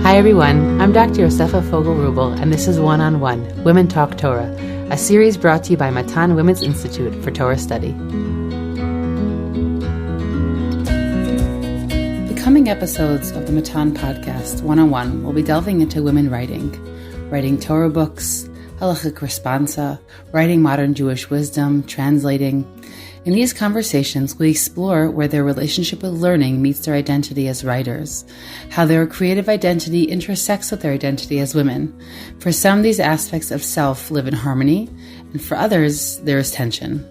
Hi everyone, I'm Dr. Yosefa Fogel-Rubel, and this is One-on-One, Women Talk Torah, a series brought to you by Matan Women's Institute for Torah Study. The coming episodes of the Matan podcast, One-on-One, will be delving into women writing Torah books, Halakha Responsa, writing modern Jewish wisdom, translating. In these conversations, we explore where their relationship with learning meets their identity as writers, how their creative identity intersects with their identity as women. For some, these aspects of self live in harmony, and for others, there is tension.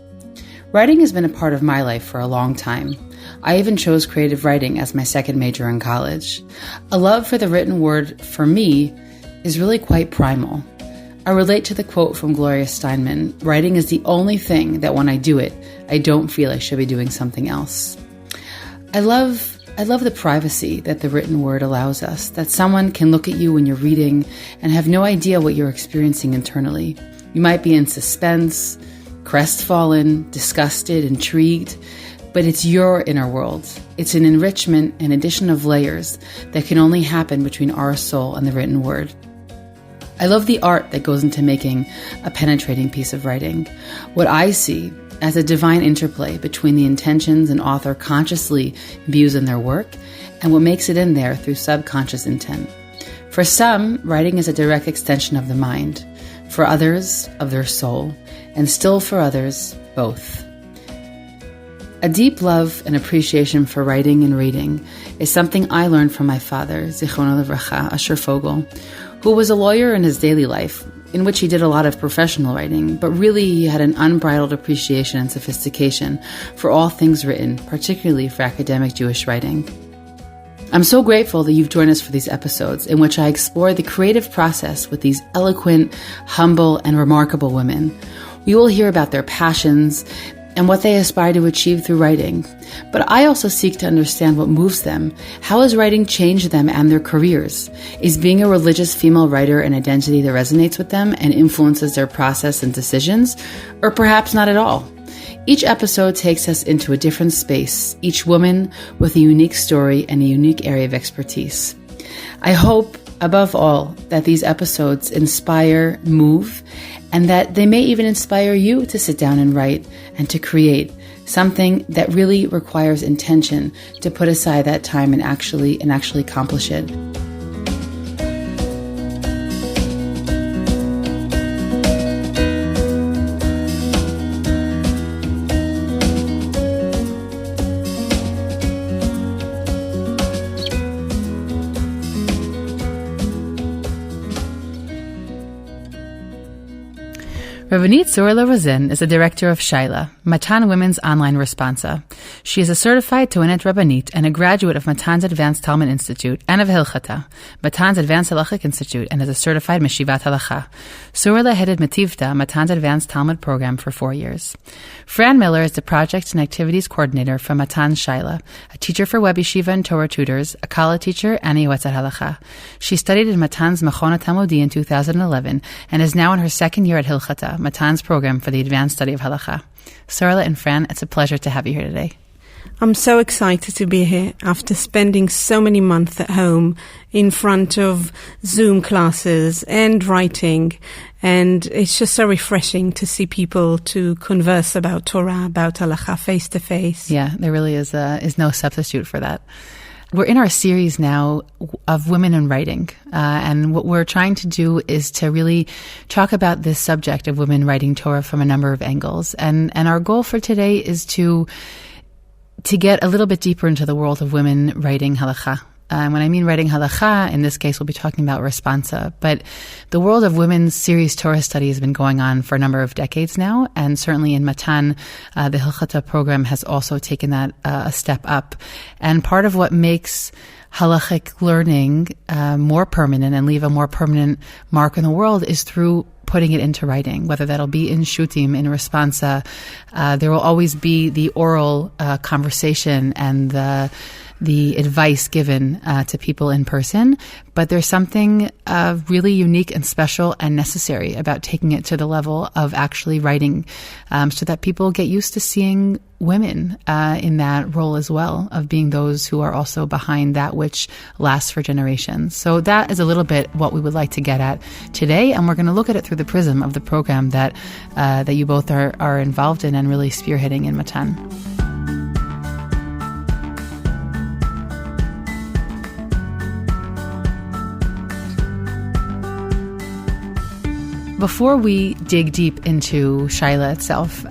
Writing has been a part of my life for a long time. I even chose creative writing as my second major in college. A love for the written word, for me, is really quite primal. I relate to the quote from Gloria Steinman, writing is the only thing that when I do it, I don't feel I should be doing something else. I love the privacy that the written word allows us, that someone can look at you when you're reading and have no idea what you're experiencing internally. You might be in suspense, crestfallen, disgusted, intrigued, but it's your inner world. It's an enrichment and addition of layers that can only happen between our soul and the written word. I love the art that goes into making a penetrating piece of writing. What I see as a divine interplay between the intentions an author consciously imbues in their work and what makes it in there through subconscious intent. For some, writing is a direct extension of the mind. For others, of their soul. And still for others, both. A deep love and appreciation for writing and reading is something I learned from my father, Zichrono Livracha, Asher Fogel, who was a lawyer in his daily life, in which he did a lot of professional writing, but really he had an unbridled appreciation and sophistication for all things written, particularly for academic Jewish writing. I'm so grateful that you've joined us for these episodes in which I explore the creative process with these eloquent, humble, and remarkable women. We will hear about their passions and what they aspire to achieve through writing. But I also seek to understand what moves them. How has writing changed them and their careers? Is being a religious female writer an identity that resonates with them and influences their process and decisions? Or perhaps not at all? Each episode takes us into a different space, each woman with a unique story and a unique area of expertise. I hope, above all, that these episodes inspire, move, and that they may even inspire you to sit down and write and to create something that really requires intention to put aside that time and actually accomplish it. Rabbanit Surale Rosen is the director of Shayla, Matan Women's online Responsa. She is a certified Toenet Rabbanit and a graduate of Matan's Advanced Talmud Institute and of Hilchata, Matan's Advanced Halakha Institute, and is a certified Meshivat Halakha. Surale headed Mativta, Matan's Advanced Talmud program, for 4 years. Fran Miller is the projects and activities coordinator for Matan's Shayla, a teacher for Web Yeshiva and Torah tutors, a Kala teacher, and a Yoetzet Halakha. She studied in Matan's Mechon Talmudi in 2011 and is now in her second year at Hilchata, Matan's program for the advanced study of Halakha. Sarla and Fran, it's a pleasure to have you here today. I'm so excited to be here after spending so many months at home in front of Zoom classes and writing. And it's just so refreshing to see people to converse about Torah, about Halakha face to face. Yeah, there really is no substitute for that. We're in our series now of women in writing, and what we're trying to do is to really talk about this subject of women writing Torah from a number of angles. And our goal for today is to get a little bit deeper into the world of women writing halakha. When I mean writing halakha, in this case, we'll be talking about responsa. But the world of women's serious Torah study has been going on for a number of decades now, and certainly in Matan, the Hilchata program has also taken that a step up. And part of what makes halachic learning more permanent and leave a more permanent mark in the world is through putting it into writing, whether that'll be in shutim, in responsa. There will always be the oral conversation and the advice given to people in person, but there's something really unique and special and necessary about taking it to the level of actually writing, so that people get used to seeing women in that role as well, of being those who are also behind that which lasts for generations. So that is a little bit what we would like to get at today, and we're going to look at it through the prism of the program that you both are involved in and really spearheading in Matan. Before we dig deep into Shayla itself,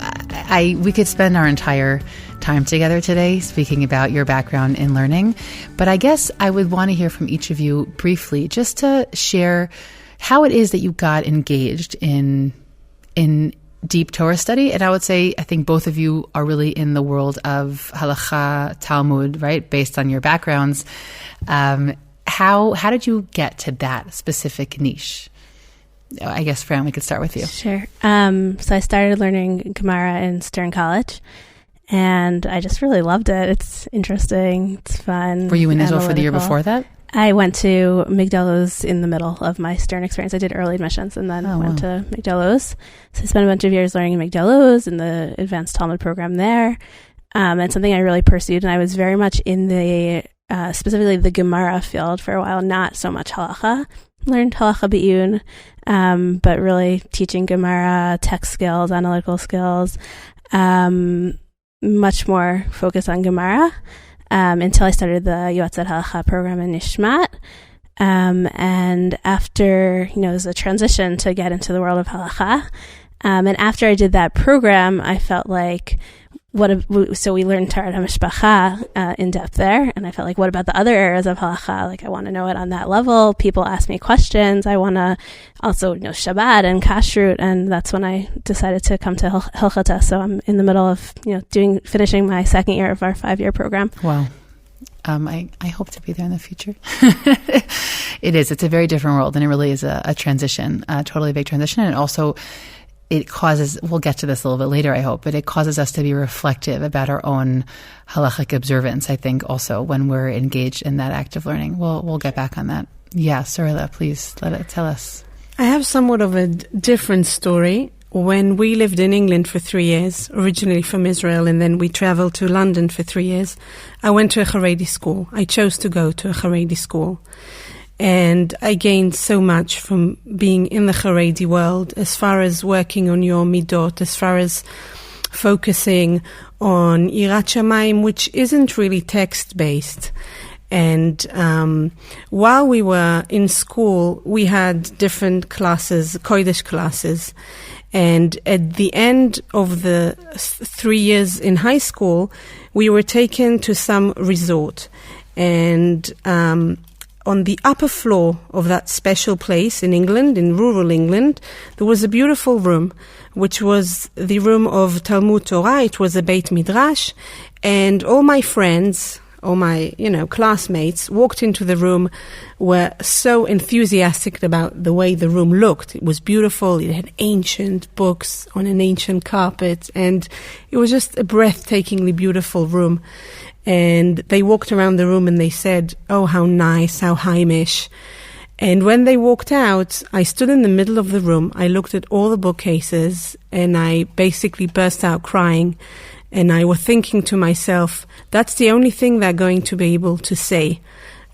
we could spend our entire time together today speaking about your background in learning, but I guess I would want to hear from each of you briefly, just to share how it is that you got engaged in deep Torah study. And I would say, I think both of you are really in the world of Halakha, Talmud, right, based on your backgrounds. How did you get to that specific niche? I guess, Fran, we could start with you. Sure. So I started learning Gemara in Stern College, and I just really loved it. It's interesting. It's fun. Were you in Israel for the year before that? I went to Migdal Oz in the middle of my Stern experience. I did early admissions and then went to Migdal Oz. So I spent a bunch of years learning in Migdal Oz in the advanced Talmud program there. And something I really pursued, and I was very much in the, specifically the Gemara field for a while, not so much Halakha. Learned Halakha B'iyun, but really teaching Gemara, text skills, analytical skills, much more focused on Gemara, until I started the Yoatzet Halakha program in Nishmat. And after, it was a transition to get into the world of Halakha. And after I did that program, I felt like, so we learned Torah HaMishpacha in depth there, and I felt like, what about the other areas of Halakha? Like, I want to know it on that level. People ask me questions. I want to also know Shabbat and Kashrut, and that's when I decided to come to Hilchata. So I'm in the middle of, finishing my second year of our 5-year program. Wow. I hope to be there in the future. It's a very different world, and it really is a transition, a totally big transition, and also it causes, we'll get to this a little bit later, I hope, but it causes us to be reflective about our own halachic observance, I think, also when we're engaged in that act of learning. We'll get back on that. Yeah, Surale, please tell us. I have somewhat of a different story. When we lived in England for 3 years, originally from Israel, and then we traveled to London for 3 years, I went to a Haredi school. I chose to go to a Haredi school. And I gained so much from being in the Haredi world, as far as working on your midot, as far as focusing on Yirat Shamayim, which isn't really text-based. And while we were in school, we had different classes, Kodesh classes. And at the end of the 3 years in high school, we were taken to some resort. And on the upper floor of that special place in England, in rural England, there was a beautiful room, which was the room of Talmud Torah. It was a Beit Midrash, and all my friends, all my, classmates walked into the room, were so enthusiastic about the way the room looked. It was beautiful. It had ancient books on an ancient carpet, and it was just a breathtakingly beautiful room. And they walked around the room and they said, "Oh, how nice, how Heimish." And when they walked out, I stood in the middle of the room. I looked at all the bookcases and I basically burst out crying. And I was thinking to myself, that's the only thing they're going to be able to say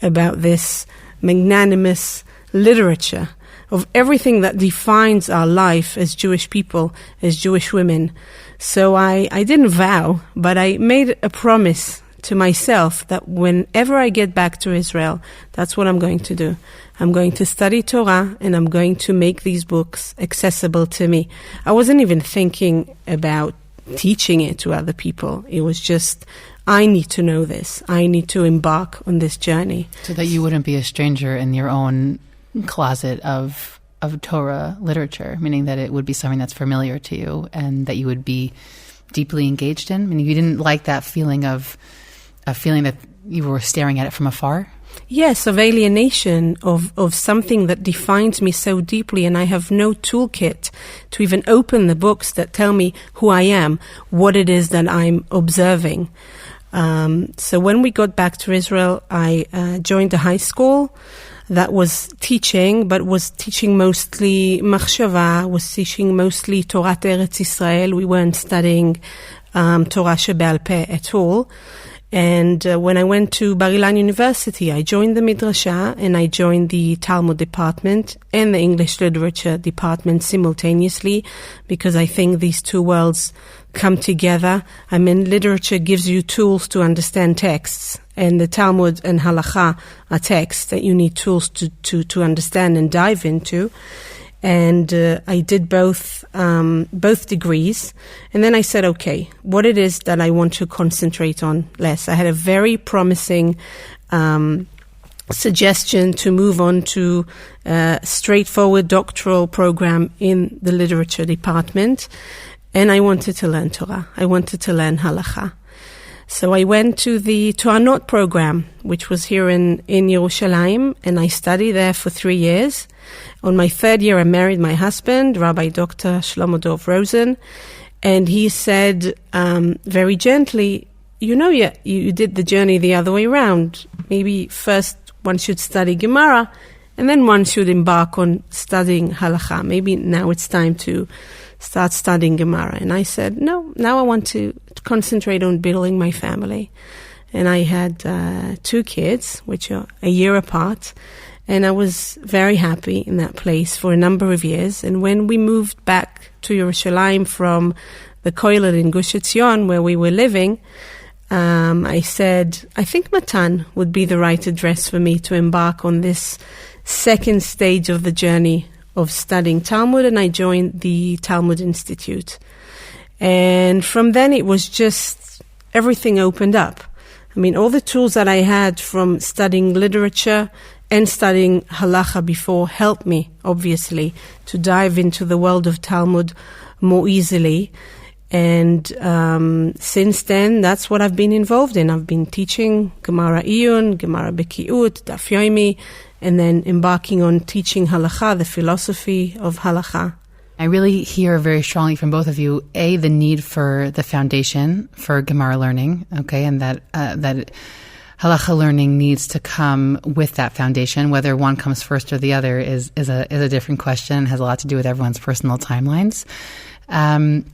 about this magnanimous literature of everything that defines our life as Jewish people, as Jewish women. So I didn't vow, but I made a promise to myself that whenever I get back to Israel, that's what I'm going to do. I'm going to study Torah and I'm going to make these books accessible to me. I wasn't even thinking about teaching it to other people. It was just, I need to know this. I need to embark on this journey. So that you wouldn't be a stranger in your own closet of Torah literature, meaning that it would be something that's familiar to you and that you would be deeply engaged in? Meaning you didn't like that feeling of a feeling that you were staring at it from afar? Yes, of alienation, of something that defines me so deeply, and I have no toolkit to even open the books that tell me who I am, what it is that I'm observing. So when we got back to Israel, I joined a high school that was teaching, but was teaching mostly machshava, was teaching mostly Torah Eretz Israel. We weren't studying Torah Shebe'al Peh at all. And when I went to Bar Ilan University, I joined the midrasha and I joined the Talmud department and the English literature department simultaneously, because I think these two worlds come together. I mean, literature gives you tools to understand texts, and the Talmud and Halakha are texts that you need tools to understand and dive into. And I did both degrees, and then I said, okay, what it is that I want to concentrate on less. I had a very promising suggestion to move on to a straightforward doctoral program in the literature department, and I wanted to learn Torah. I wanted to learn Halakha. So I went to the Torah program, which was here in Yerushalayim, and I studied there for 3 years. On my third year, I married my husband, Rabbi Dr. Shlomo Rosen, and he said very gently, you did the journey the other way around. Maybe first one should study Gemara, and then one should embark on studying Halakha. Maybe now it's time to start studying Gemara. And I said, no, now I want to concentrate on building my family. And I had 2 kids, which are a year apart. And I was very happy in that place for a number of years. And when we moved back to Yerushalayim from the Koilel in Gush Etzion, where we were living, I said, I think Matan would be the right address for me to embark on this second stage of the journey of studying Talmud, and I joined the Talmud Institute. And from then it was just, everything opened up. I mean, all the tools that I had from studying literature and studying Halakha before helped me, obviously, to dive into the world of Talmud more easily. And since then, that's what I've been involved in. I've been teaching Gemara Iyun, Gemara Bekiut, Daf Yomi, and then embarking on teaching Halakha, the philosophy of Halakha. I really hear very strongly from both of you, A, the need for the foundation for Gemara learning, okay, and that Halakha learning needs to come with that foundation. Whether one comes first or the other is a different question and has a lot to do with everyone's personal timelines. I'm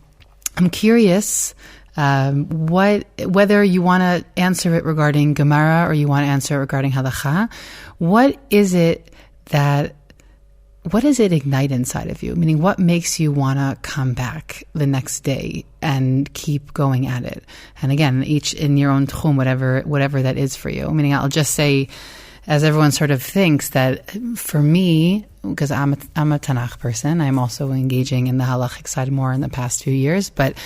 curious whether you want to answer it regarding Gemara or you want to answer it regarding Halakha. What does it ignite inside of you? Meaning, what makes you want to come back the next day and keep going at it? And again, each in your own tchum, whatever that is for you. Meaning, I'll just say, as everyone sort of thinks, that for me, because I'm a Tanakh person, I'm also engaging in the halachic side more in the past few years. But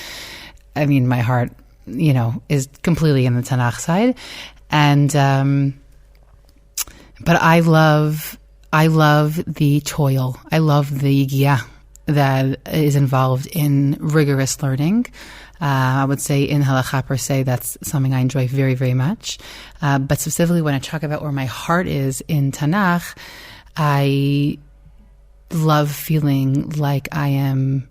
I mean, my heart, is completely in the Tanakh side, and but I love the toil. I love the yigiyah that is involved in rigorous learning. I would say in Halakha per se, that's something I enjoy very, very much. But specifically when I talk about where my heart is in Tanakh, I love feeling like I am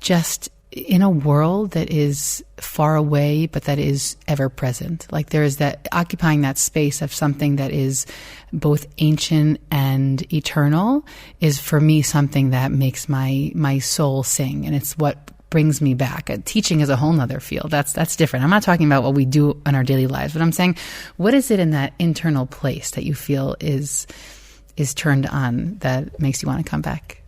just in a world that is far away, but that is ever present. Like there is that occupying that space of something that is both ancient and eternal is for me something that makes my soul sing. And it's what brings me back. Teaching is a whole nother field. That's different. I'm not talking about what we do in our daily lives, but I'm saying, what is it in that internal place that you feel is turned on that makes you want to come back?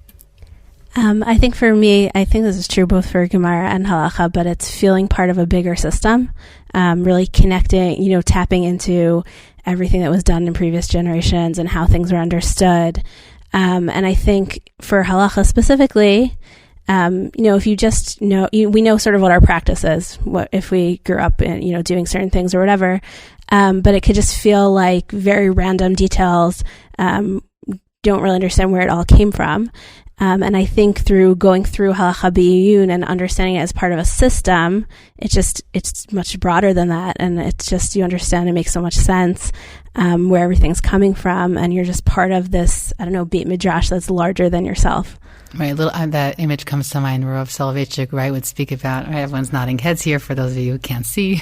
I think for me, I think this is true both for Gemara and Halakha, but it's feeling part of a bigger system, really connecting, tapping into everything that was done in previous generations and how things are understood. And I think for Halakha specifically, if you just know, we know sort of what our practice is, what if we grew up in, doing certain things or whatever, but it could just feel like very random details, don't really understand where it all came from. And I think through going through Halakha B'iyun and understanding it as part of a system, it's much broader than that. And it's just, you understand, it makes so much sense, where everything's coming from. And you're just part of this, Beit midrash that's larger than yourself. Right, that image comes to mind where Rav Soloveitchik, right, would speak about, right, everyone's nodding heads here for those of you who can't see,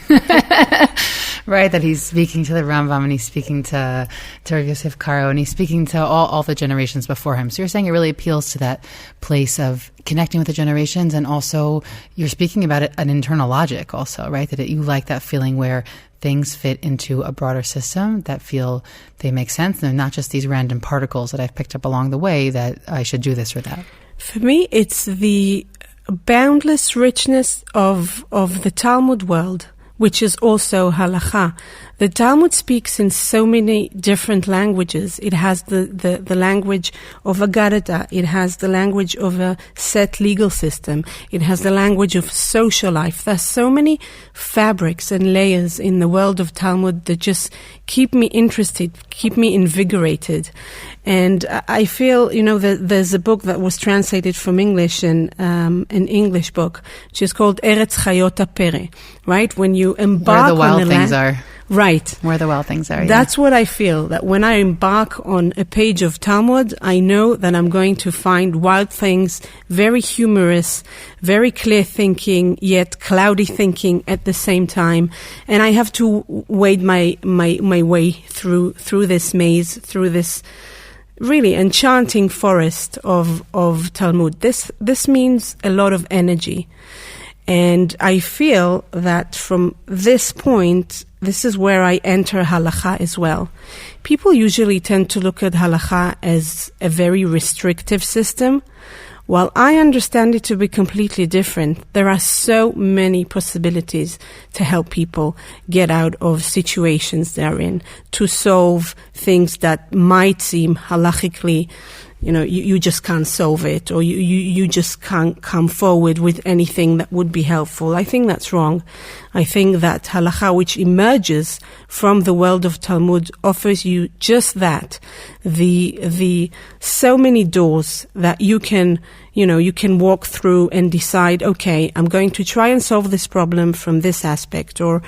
right, that he's speaking to the Rambam and he's speaking to Rav Yosef Karo and he's speaking to all the generations before him. So you're saying it really appeals to that place of connecting with the generations, and also you're speaking about it, an internal logic also, right, that you like that feeling where things fit into a broader system that feel they make sense, and not just these random particles that I've picked up along the way that I should do this or that. For me, it's the boundless richness of the Talmud world, which is also halakha. The Talmud speaks in so many different languages. It has the language of a Garada. It has the language of a set legal system. It has the language of social life. There's so many fabrics and layers in the world of Talmud that just keep me interested, keep me invigorated. And I feel, that there's a book that was translated from English, and an English book, which is called Eretz Chayot HaPere, right? When you embark on where the wild the things land, are. Right. Where the wild things are. That's what I feel, that when I embark on a page of Talmud, I know that I'm going to find wild things, very humorous, very clear thinking, yet cloudy thinking at the same time. And I have to wade my way through this maze, through this really enchanting forest of Talmud. This means a lot of energy. And I feel that from this point, this is where I enter halakha as well. People usually tend to look at halakha as a very restrictive system, while I understand it to be completely different. There are so many possibilities to help people get out of situations they're in, to solve things that might seem halachically, you just can't solve it, or you just can't come forward with anything that would be helpful. I think that's wrong. I think that halakha, which emerges from the world of Talmud, offers you just that, the so many doors that you can walk through and decide, okay, I'm going to try and solve this problem from this aspect or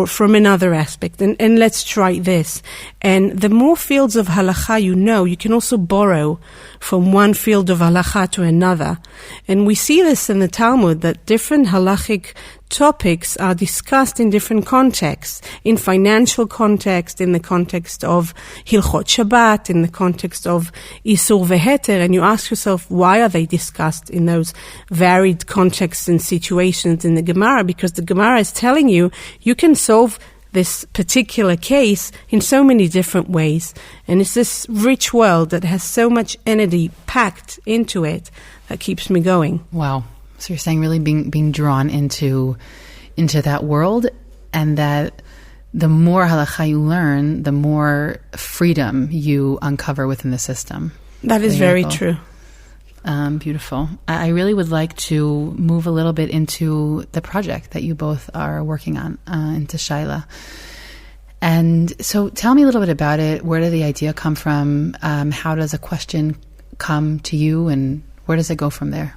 from another aspect, and let's try this. And the more fields of halakha you can also borrow from one field of halakha to another. And we see this in the Talmud, that different halachic topics are discussed in different contexts, in financial context, in the context of Hilchot Shabbat, in the context of Isur Veheter, and you ask yourself, why are they discussed in those varied contexts and situations in the Gemara? Because the Gemara is telling you, you can solve this particular case in so many different ways. And it's this rich world that has so much energy packed into it that keeps me going. Wow. So you're saying really being drawn into that world, and that the more halakha you learn, the more freedom you uncover within the system. That is very true. Beautiful. I really would like to move a little bit into the project that you both are working on, into Shayla. And so tell me a little bit about it. Where did the idea come from? How does a question come to you, and where does it go from there?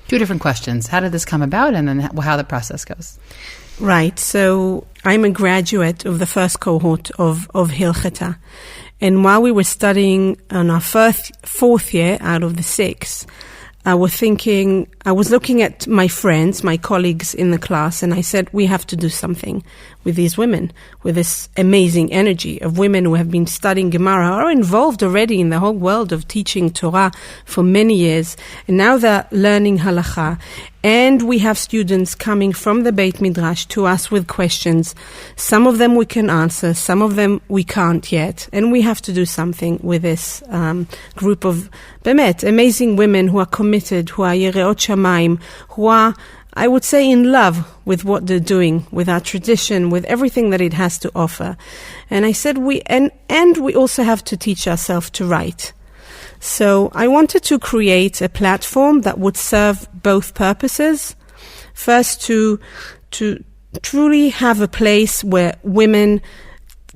Two different questions. How did this come about, and then how the process goes? Right. So I'm a graduate of the first cohort of Hilchata. And while we were studying on our fourth year out of the 6, I was looking at my friends, my colleagues in the class, and I said, we have to do something with these women, with this amazing energy of women who have been studying Gemara, are involved already in the whole world of teaching Torah for many years, and now they're learning halakha. And we have students coming from the Beit Midrash to us with questions. Some of them we can answer, some of them we can't yet. And we have to do something with this group of amazing women who are committed, who are Yereot Shamayim, who are, I would say, in love with what they're doing, with our tradition, with everything that it has to offer. And I said, we also have to teach ourselves to write. So I wanted to create a platform that would serve both purposes. First, to truly have a place where women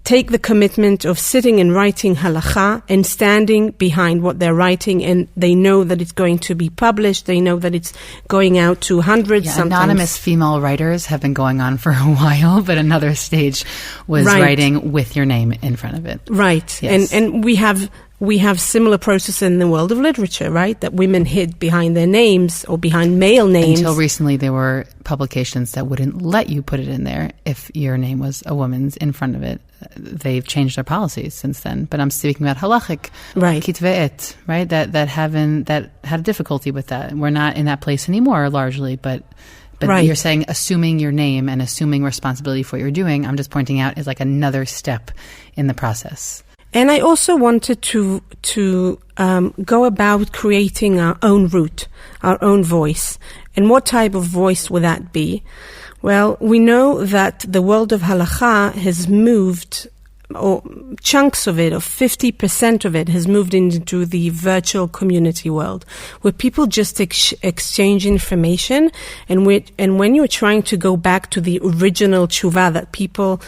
take the commitment of sitting and writing halakha and standing behind what they're writing, and they know that it's going to be published. They know that it's going out to hundreds. Yeah, sometimes. Anonymous female writers have been going on for a while, but another stage was writing with your name in front of it. Right. Yes. And we have similar process in the world of literature, right? That women hid behind their names or behind male names. Until recently, there were publications that wouldn't let you put it in there if your name was a woman's in front of it. They've changed their policies since then. But I'm speaking about halachic, kitve'et, right? That had a difficulty with that. We're not in that place anymore, largely, but you're saying assuming your name and assuming responsibility for what you're doing, I'm just pointing out, is like another step in the process. And I also wanted to go about creating our own route, our own voice. And what type of voice would that be? Well, we know that the world of halakha has moved, or chunks of it, or 50% of it has moved into the virtual community world, where people just exchange information, and when you're trying to go back to the original tshuva that people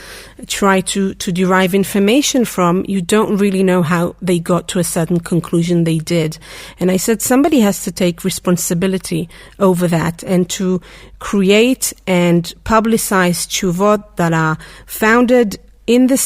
try to derive information from, you don't really know how they got to a certain conclusion they did. And I said somebody has to take responsibility over that and to create and publicize tshuvot that are founded in the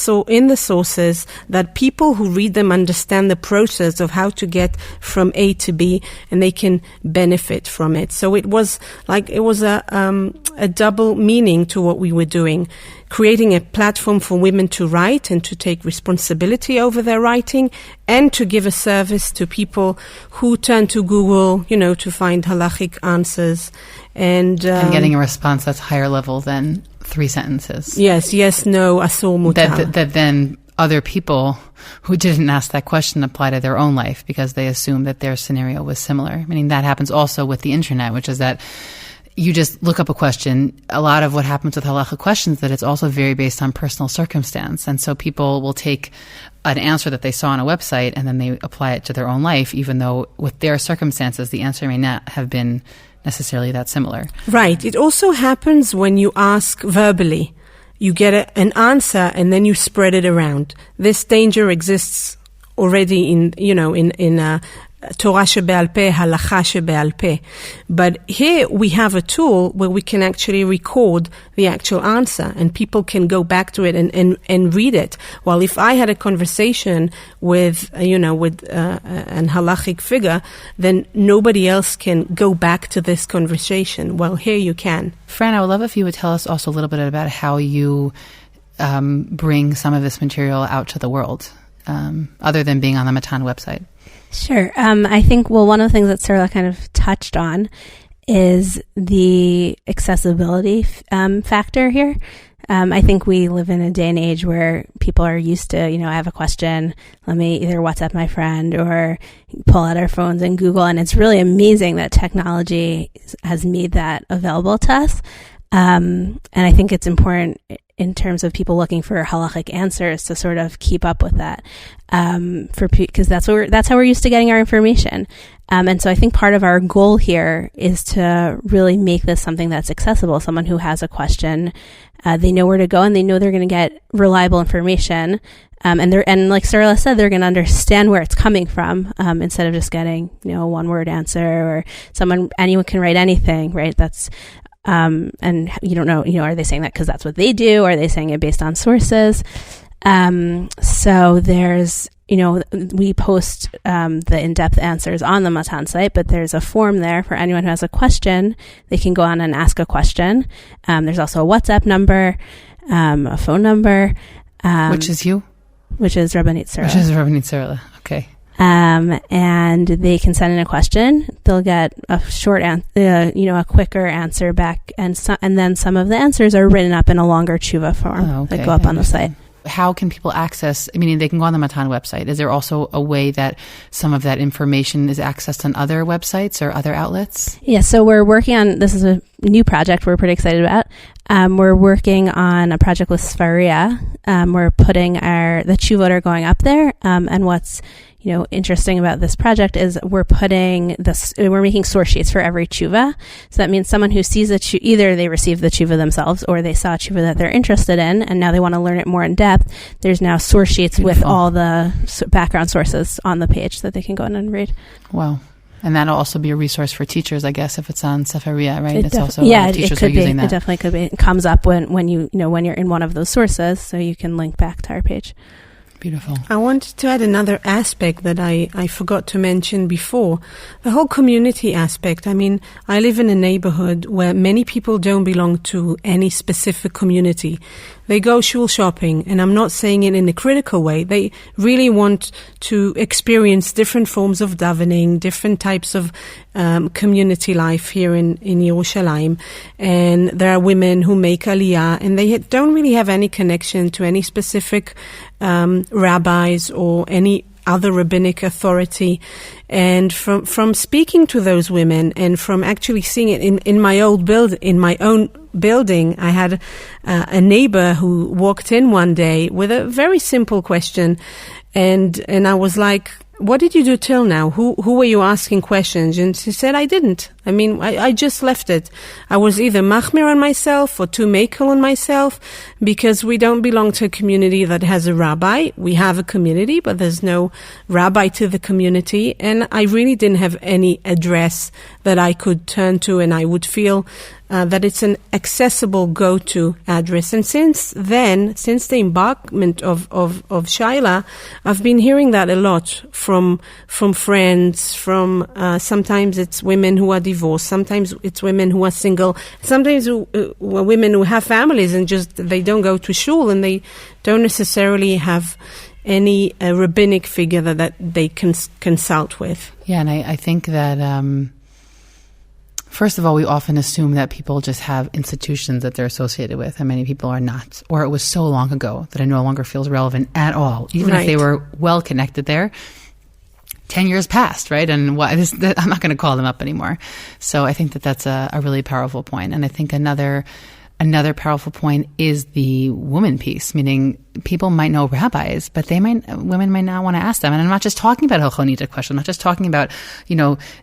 sources, that people who read them understand the process of how to get from A to B, and they can benefit from it. So it was a double meaning to what we were doing, creating a platform for women to write and to take responsibility over their writing, and to give a service to people who turn to Google, to find halachic answers, and getting a response that's higher level than 3 sentences. Yes, no, asur mutar. That then other people who didn't ask that question apply to their own life because they assume that their scenario was similar. Meaning that happens also with the internet, which is that you just look up a question. A lot of what happens with halakha questions, that it's also very based on personal circumstance. And so people will take an answer that they saw on a website and then they apply it to their own life, even though with their circumstances, the answer may not have been necessarily that similar. Right. It also happens when you ask verbally. You get an answer and then you spread it around. This danger exists already in Torah shebe'al peh, Halakha shebe'al peh. But here we have a tool where we can actually record the actual answer, and people can go back to it and read it. While if I had a conversation with an halachic figure, then nobody else can go back to this conversation. Well, here you can. Fran, I would love if you would tell us also a little bit about how you bring some of this material out to the world, other than being on the Matan website. Sure. I think, one of the things that Shayla kind of touched on is the accessibility factor here. I think we live in a day and age where people are used to, I have a question, let me either WhatsApp my friend or pull out our phones and Google. And it's really amazing that technology has made that available to us. And I think it's important in terms of people looking for halachic answers to sort of keep up with that, because that's how we're used to getting our information. And so I think part of our goal here is to really make this something that's accessible. Someone who has a question, they know where to go and they know they're going to get reliable information. And like Shayla said, they're going to understand where it's coming from, instead of just getting, a one-word answer, or anyone can write anything, right? That's, and you don't know, are they saying that because that's what they do? Or are they saying it based on sources? So there's, we post the in-depth answers on the Matan site, but there's a form there for anyone who has a question. They can go on and ask a question. There's also a WhatsApp number, a phone number. Which is you? Which is Rabbanit Surale. Which is Rabbanit Surale. Okay. And they can send in a question. They'll get a short a quicker answer back, and then some of the answers are written up in a longer tshuva form that go up on the site. How can people access, they can go on the Matan website. Is there also a way that some of that information is accessed on other websites or other outlets? Yeah, so we're working on, this is a new project we're pretty excited about. We're working on a project with Sfaria. We're putting the tshuvot are going up there. And what's interesting about this project is we're making source sheets for every tshuva. So that means someone who sees either they receive the tshuva themselves or they saw a tshuva that they're interested in and now they want to learn it more in depth. There's now source sheets with all the background sources on the page that they can go in and read. Wow. And that'll also be a resource for teachers, I guess, if it's on Sefaria, right? Teachers are using that. It definitely could be. It comes up when you're in one of those sources, so you can link back to our page. Beautiful. I wanted to add another aspect that I forgot to mention before. The whole community aspect. I mean, I live in a neighborhood where many people don't belong to any specific community. They go shul shopping, and I'm not saying it in a critical way. They really want to experience different forms of davening, different types of community life here in Yerushalayim. And there are women who make aliyah, and they don't really have any connection to any specific rabbis or any other rabbinic authority. And from speaking to those women and from actually seeing it in my own building, I had a neighbor who walked in one day with a very simple question, and I was like, "What did you do till now? Who were you asking questions?" And she said, "I didn't. I mean, I just left it. I was either machmir on myself or too makel on myself because we don't belong to a community that has a rabbi. We have a community, but there's no rabbi to the community. And I really didn't have any address that I could turn to, and I would feel that it's an accessible go-to address." And since the embarkment of Shayla, I've been hearing that a lot from friends, from sometimes it's women who are divorced, sometimes it's women who are single, sometimes women who have families and just they don't go to shul and they don't necessarily have any rabbinic figure that they can consult with. Yeah, and I think that first of all, we often assume that people just have institutions that they're associated with, and many people are not. Or it was so long ago that it no longer feels relevant at all, even if they were well connected there. 10 years passed, right? And I'm not going to call them up anymore. So I think that's a really powerful point. And I think another powerful point is the woman piece, meaning people might know rabbis, but women might not want to ask them. And I'm not just talking about Hilchonita question. I'm not just talking about,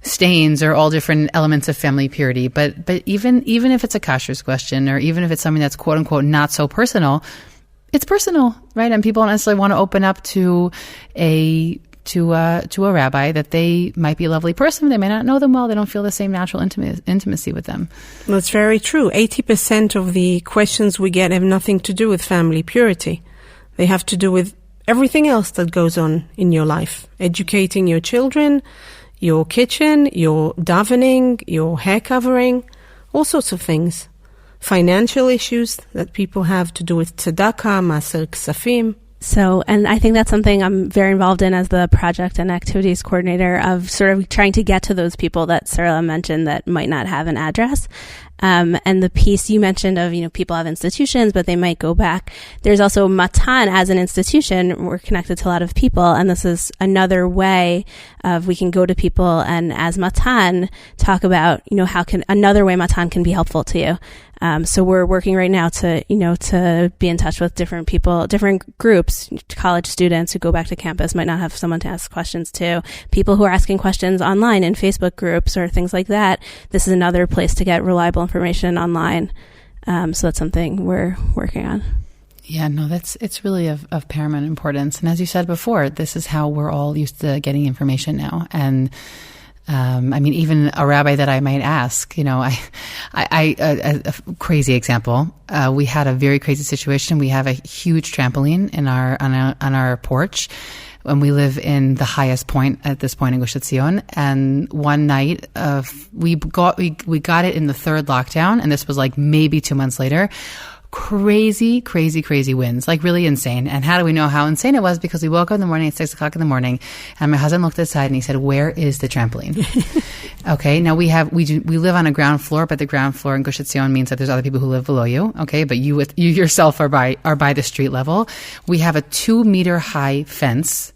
stains or all different elements of family purity, but even if it's a kashrus question, or even if it's something that's quote unquote not so personal, it's personal, right? And people don't necessarily want to open up to a rabbi that they might be a lovely person. They may not know them well. They don't feel the same natural intimacy with them. That's very true. 80% of the questions we get have nothing to do with family purity. They have to do with everything else that goes on in your life. Educating your children, your kitchen, your davening, your hair covering, all sorts of things. Financial issues that people have to do with tzedakah, maser ksafim. So, and I think that's something I'm very involved in as the project and activities coordinator, of sort of trying to get to those people that Sarah mentioned that might not have an address. And the piece you mentioned of, people have institutions, but they might go back. There's also Matan as an institution. We're connected to a lot of people, and this is another way of we can go to people and as Matan talk about, another way Matan can be helpful to you. So we're working right now to be in touch with different people, different groups, college students who go back to campus might not have someone to ask questions to, people who are asking questions online in Facebook groups or things like that. This is another place to get reliable information online. So that's something we're working on. Yeah, no, it's really of paramount importance. And as you said before, this is how we're all used to getting information now. And even a rabbi that I might ask, a crazy example. We had a very crazy situation. We have a huge trampoline on our porch, and we live in the highest point at this point in Gush Etzion. And one night, we got it in the third lockdown, and this was like maybe 2 months later. Crazy winds, like really insane. And how do we know how insane it was? Because we woke up in the morning at 6 o'clock in the morning, and my husband looked outside and he said, "Where is the trampoline?" Okay, now we live on a ground floor, but the ground floor in Gush Etzion means that there's other people who live below you. Okay, but you yourself are by the street level. We have a 2-meter high fence,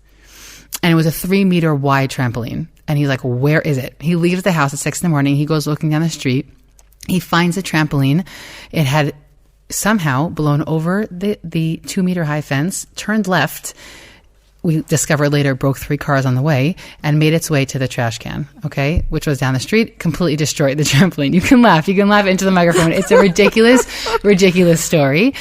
and it was a 3-meter wide trampoline. And he's like, "Where is it?" He leaves the house at 6 in the morning. He goes looking down the street. He finds a trampoline. It had somehow blown over the 2-meter high fence, turned left. We discovered later broke 3 cars on the way and made its way to the trash can, okay, which was down the street, completely destroyed the trampoline. You can laugh into the microphone. It's a ridiculous, ridiculous story.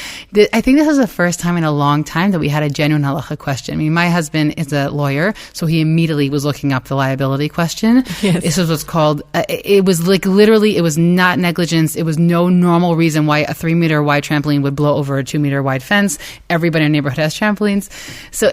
I think this was the first time in a long time that we had a genuine halakha question. I mean, my husband is a lawyer, so he immediately was looking up the liability question. Yes. This was what's called, it was like literally, it was not negligence. It was no normal reason why a 3-meter wide trampoline would blow over a 2-meter wide fence. Everybody in the neighborhood has trampolines. So,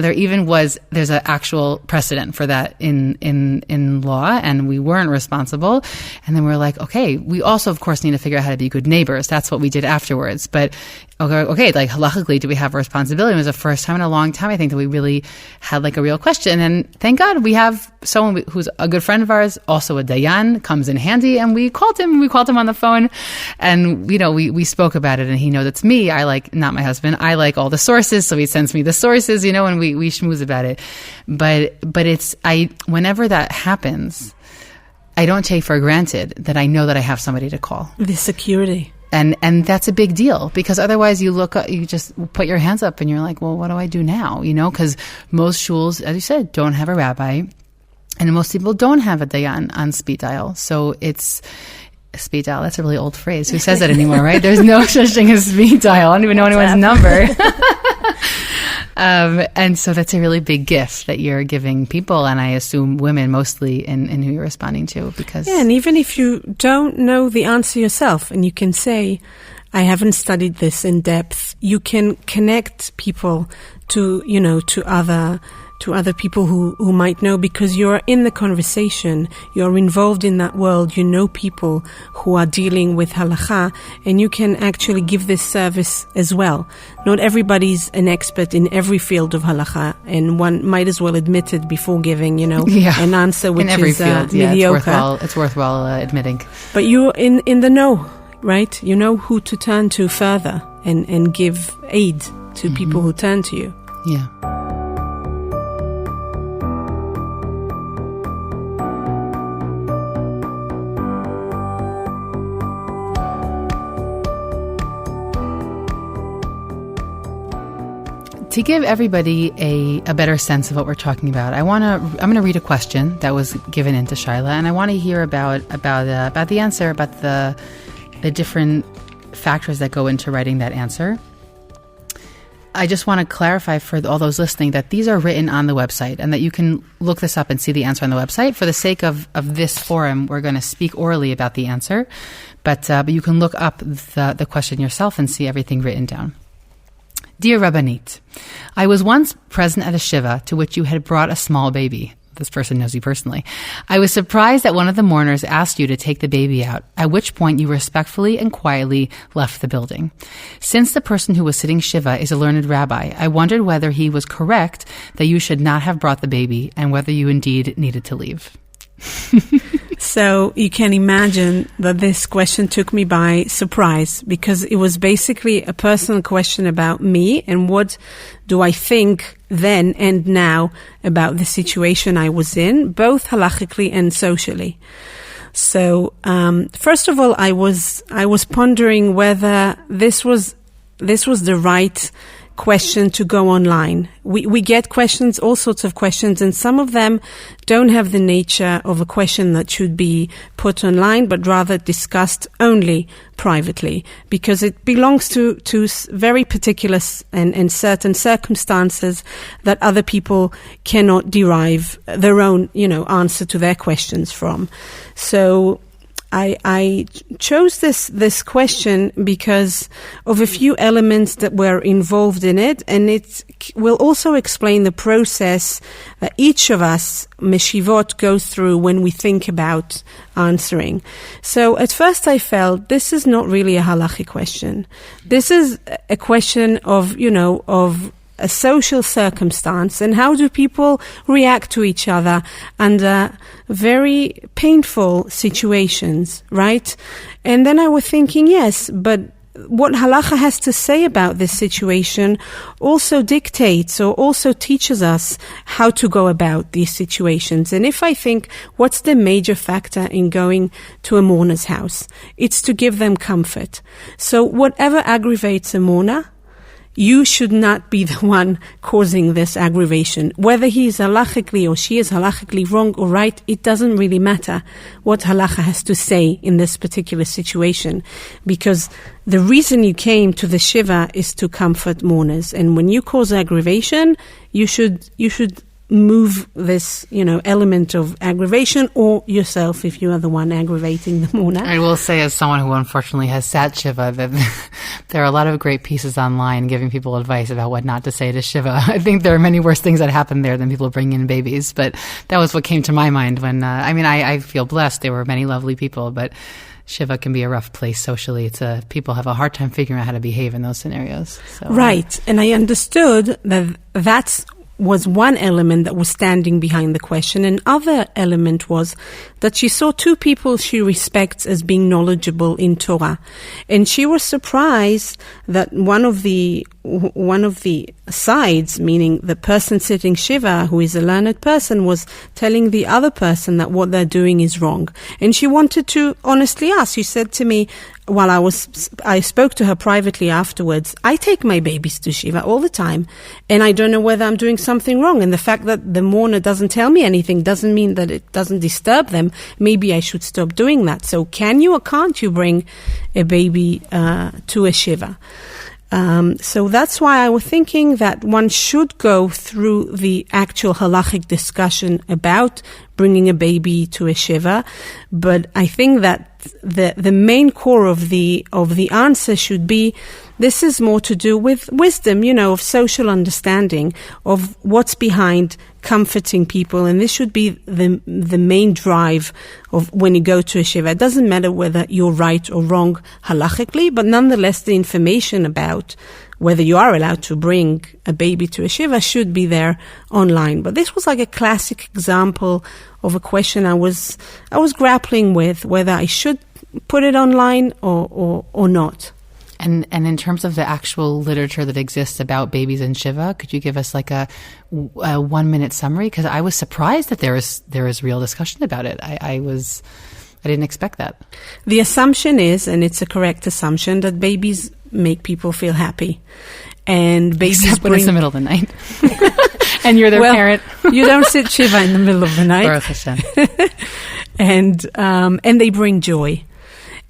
there's an actual precedent for that in law, and we weren't responsible. And then we're like, okay, we also, of course, need to figure out how to be good neighbors. That's what we did afterwards. But okay, like halakhically, do we have a responsibility? It was the first time in a long time, I think, that we really had like a real question. And thank God we have someone who's a good friend of ours, also a dayan, comes in handy. And we called him on the phone, and we spoke about it. And he knows it's me. Not my husband. I like all the sources, so he sends me the sources, and we schmooze about it. But whenever that happens, I don't take for granted that I know that I have somebody to call. The security. And that's a big deal, because otherwise you just put your hands up and you're like, well, what do I do now? Because most shuls, as you said, don't have a rabbi, and most people don't have a dayan on speed dial. So it's speed dial. That's a really old phrase. Who says that anymore, right? There's no such thing as speed dial. I don't even know anyone's number. And so that's a really big gift that you're giving people, and I assume women mostly in who you're responding to, because... Yeah, and even if you don't know the answer yourself, and you can say, I haven't studied this in depth, you can connect people to other people who might know, because you're in the conversation, you're involved in that world, you know people who are dealing with halakha, and you can actually give this service as well. Not everybody's an expert in every field of halakha, and one might as well admit it before giving, an answer which in every is field, mediocre. It's worthwhile admitting. But you're in the know, right? You know who to turn to further and give aid to people who turn to you. Yeah. To give everybody a better sense of what we're talking about, I'm going to read a question that was given into Shayla, and I want to hear about the answer, about the different factors that go into writing that answer. I just want to clarify for all those listening that these are written on the website, and that you can look this up and see the answer on the website. For the sake of this forum, we're going to speak orally about the answer, but you can look up the question yourself and see everything written down. Dear Rabbanit, I was once present at a shiva to which you had brought a small baby. This person knows you personally. I was surprised that one of the mourners asked you to take the baby out, at which point you respectfully and quietly left the building. Since the person who was sitting shiva is a learned rabbi, I wondered whether he was correct that you should not have brought the baby, and whether you indeed needed to leave. So you can imagine that this question took me by surprise, because it was basically a personal question about me and what do I think then and now about the situation I was in, both halachically and socially. So first of all, I was pondering whether this was the right question to go online. We get questions, all sorts of questions, and some of them don't have the nature of a question that should be put online, but rather discussed only privately, because it belongs to very particular and certain circumstances that other people cannot derive their own, answer to their questions from. So I chose this question because of a few elements that were involved in it, and it will also explain the process that each of us, meshivot, goes through when we think about answering. So at first I felt this is not really a halachic question. This is a question of a social circumstance, and how do people react to each other under very painful situations, right? And then I was thinking, yes, but what Halakha has to say about this situation also dictates or also teaches us how to go about these situations. And if I think, what's the major factor in going to a mourner's house? It's to give them comfort. So whatever aggravates a mourner, you should not be the one causing this aggravation. Whether he is halachically or she is halachically wrong or right, it doesn't really matter what halakha has to say in this particular situation. Because the reason you came to the shiva is to comfort mourners. And when you cause aggravation, you should move this, element of aggravation, or yourself if you are the one aggravating the mourner. I will say, as someone who unfortunately has sat Shiva, that there are a lot of great pieces online giving people advice about what not to say to Shiva. I think there are many worse things that happen there than people bringing in babies, but that was what came to my mind when, I feel blessed. There were many lovely people, but Shiva can be a rough place socially. People have a hard time figuring out how to behave in those scenarios. So, right. And I understood that was one element that was standing behind the question. Another element was that she saw two people she respects as being knowledgeable in Torah. And she was surprised that one of the sides, meaning the person sitting Shiva, who is a learned person, was telling the other person that what they're doing is wrong. And she wanted to honestly ask. She said to me, while I spoke to her privately afterwards, I take my babies to Shiva all the time, and I don't know whether I'm doing something wrong. And the fact that the mourner doesn't tell me anything doesn't mean that it doesn't disturb them. Maybe I should stop doing that. So can you or can't you bring a baby to a Shiva? So that's why I was thinking that one should go through the actual halachic discussion about bringing a baby to a shiva, but I think that the main core of the answer should be, this is more to do with wisdom, of social understanding of what's behind comforting people, and this should be the main drive of when you go to a shiva. It doesn't matter whether you're right or wrong halachically, but nonetheless the information about whether you are allowed to bring a baby to a shiva should be there online. But this was like a classic example of a question I was grappling with, whether I should put it online or not. And in terms of the actual literature that exists about babies in Shiva, could you give us like a 1-minute summary? Because I was surprised that there is real discussion about it. I didn't expect that. The assumption is, and it's a correct assumption, that babies make people feel happy. And babies except when it's the middle of the night. And you're their parent. You don't sit Shiva in the middle of the night. Baruch Hashem. And they bring joy.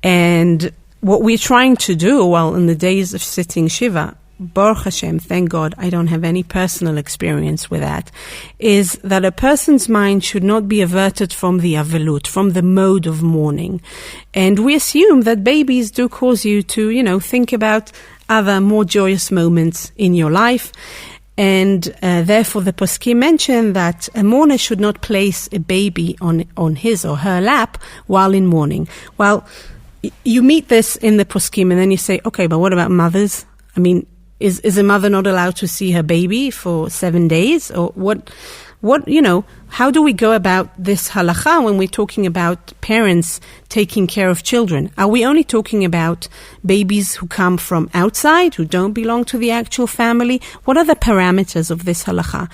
And what we're trying to do, in the days of sitting Shiva, Baruch Hashem, thank God, I don't have any personal experience with that, is that a person's mind should not be averted from the avelut, from the mode of mourning. And we assume that babies do cause you to, think about other more joyous moments in your life. And therefore the poskim mention that a mourner should not place a baby on his or her lap while in mourning. Well, you meet this in the poskim, and then you say, okay, but what about mothers? I mean, is a mother not allowed to see her baby for 7 days? Or what, how do we go about this halakha when we're talking about parents taking care of children? Are we only talking about babies who come from outside, who don't belong to the actual family? What are the parameters of this halakha?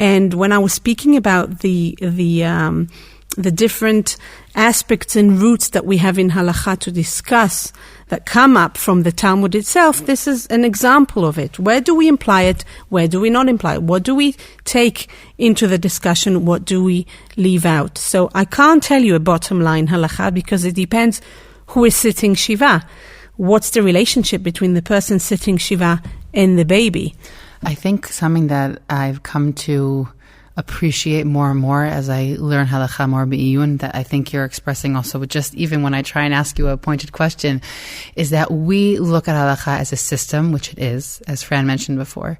And when I was speaking about the different aspects and roots that we have in halakha to discuss that come up from the Talmud itself, this is an example of it. Where do we imply it? Where do we not imply it? What do we take into the discussion? What do we leave out? So I can't tell you a bottom line halakha because it depends who is sitting Shiva. What's the relationship between the person sitting Shiva and the baby? I think something that I've come to appreciate more and more as I learn halakha more be'iyun, that I think you're expressing also, just even when I try and ask you a pointed question, is that we look at halakha as a system, which it is, as Fran mentioned before,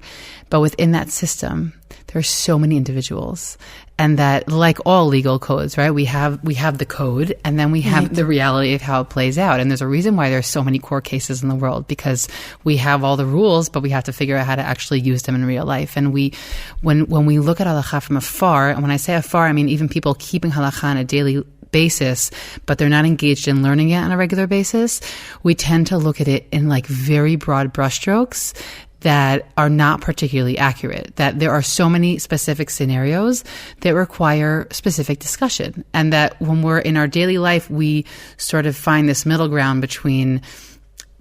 but within that system, there are so many individuals. And that, like all legal codes, right, we have the code, and then we have the reality of how it plays out. And there's a reason why there's so many court cases in the world, because we have all the rules, but we have to figure out how to actually use them in real life. And when we look at halakha from afar, and when I say afar, I mean even people keeping halakha on a daily basis, but they're not engaged in learning it on a regular basis, we tend to look at it in like very broad brushstrokes that are not particularly accurate, that there are so many specific scenarios that require specific discussion. And that when we're in our daily life, we sort of find this middle ground between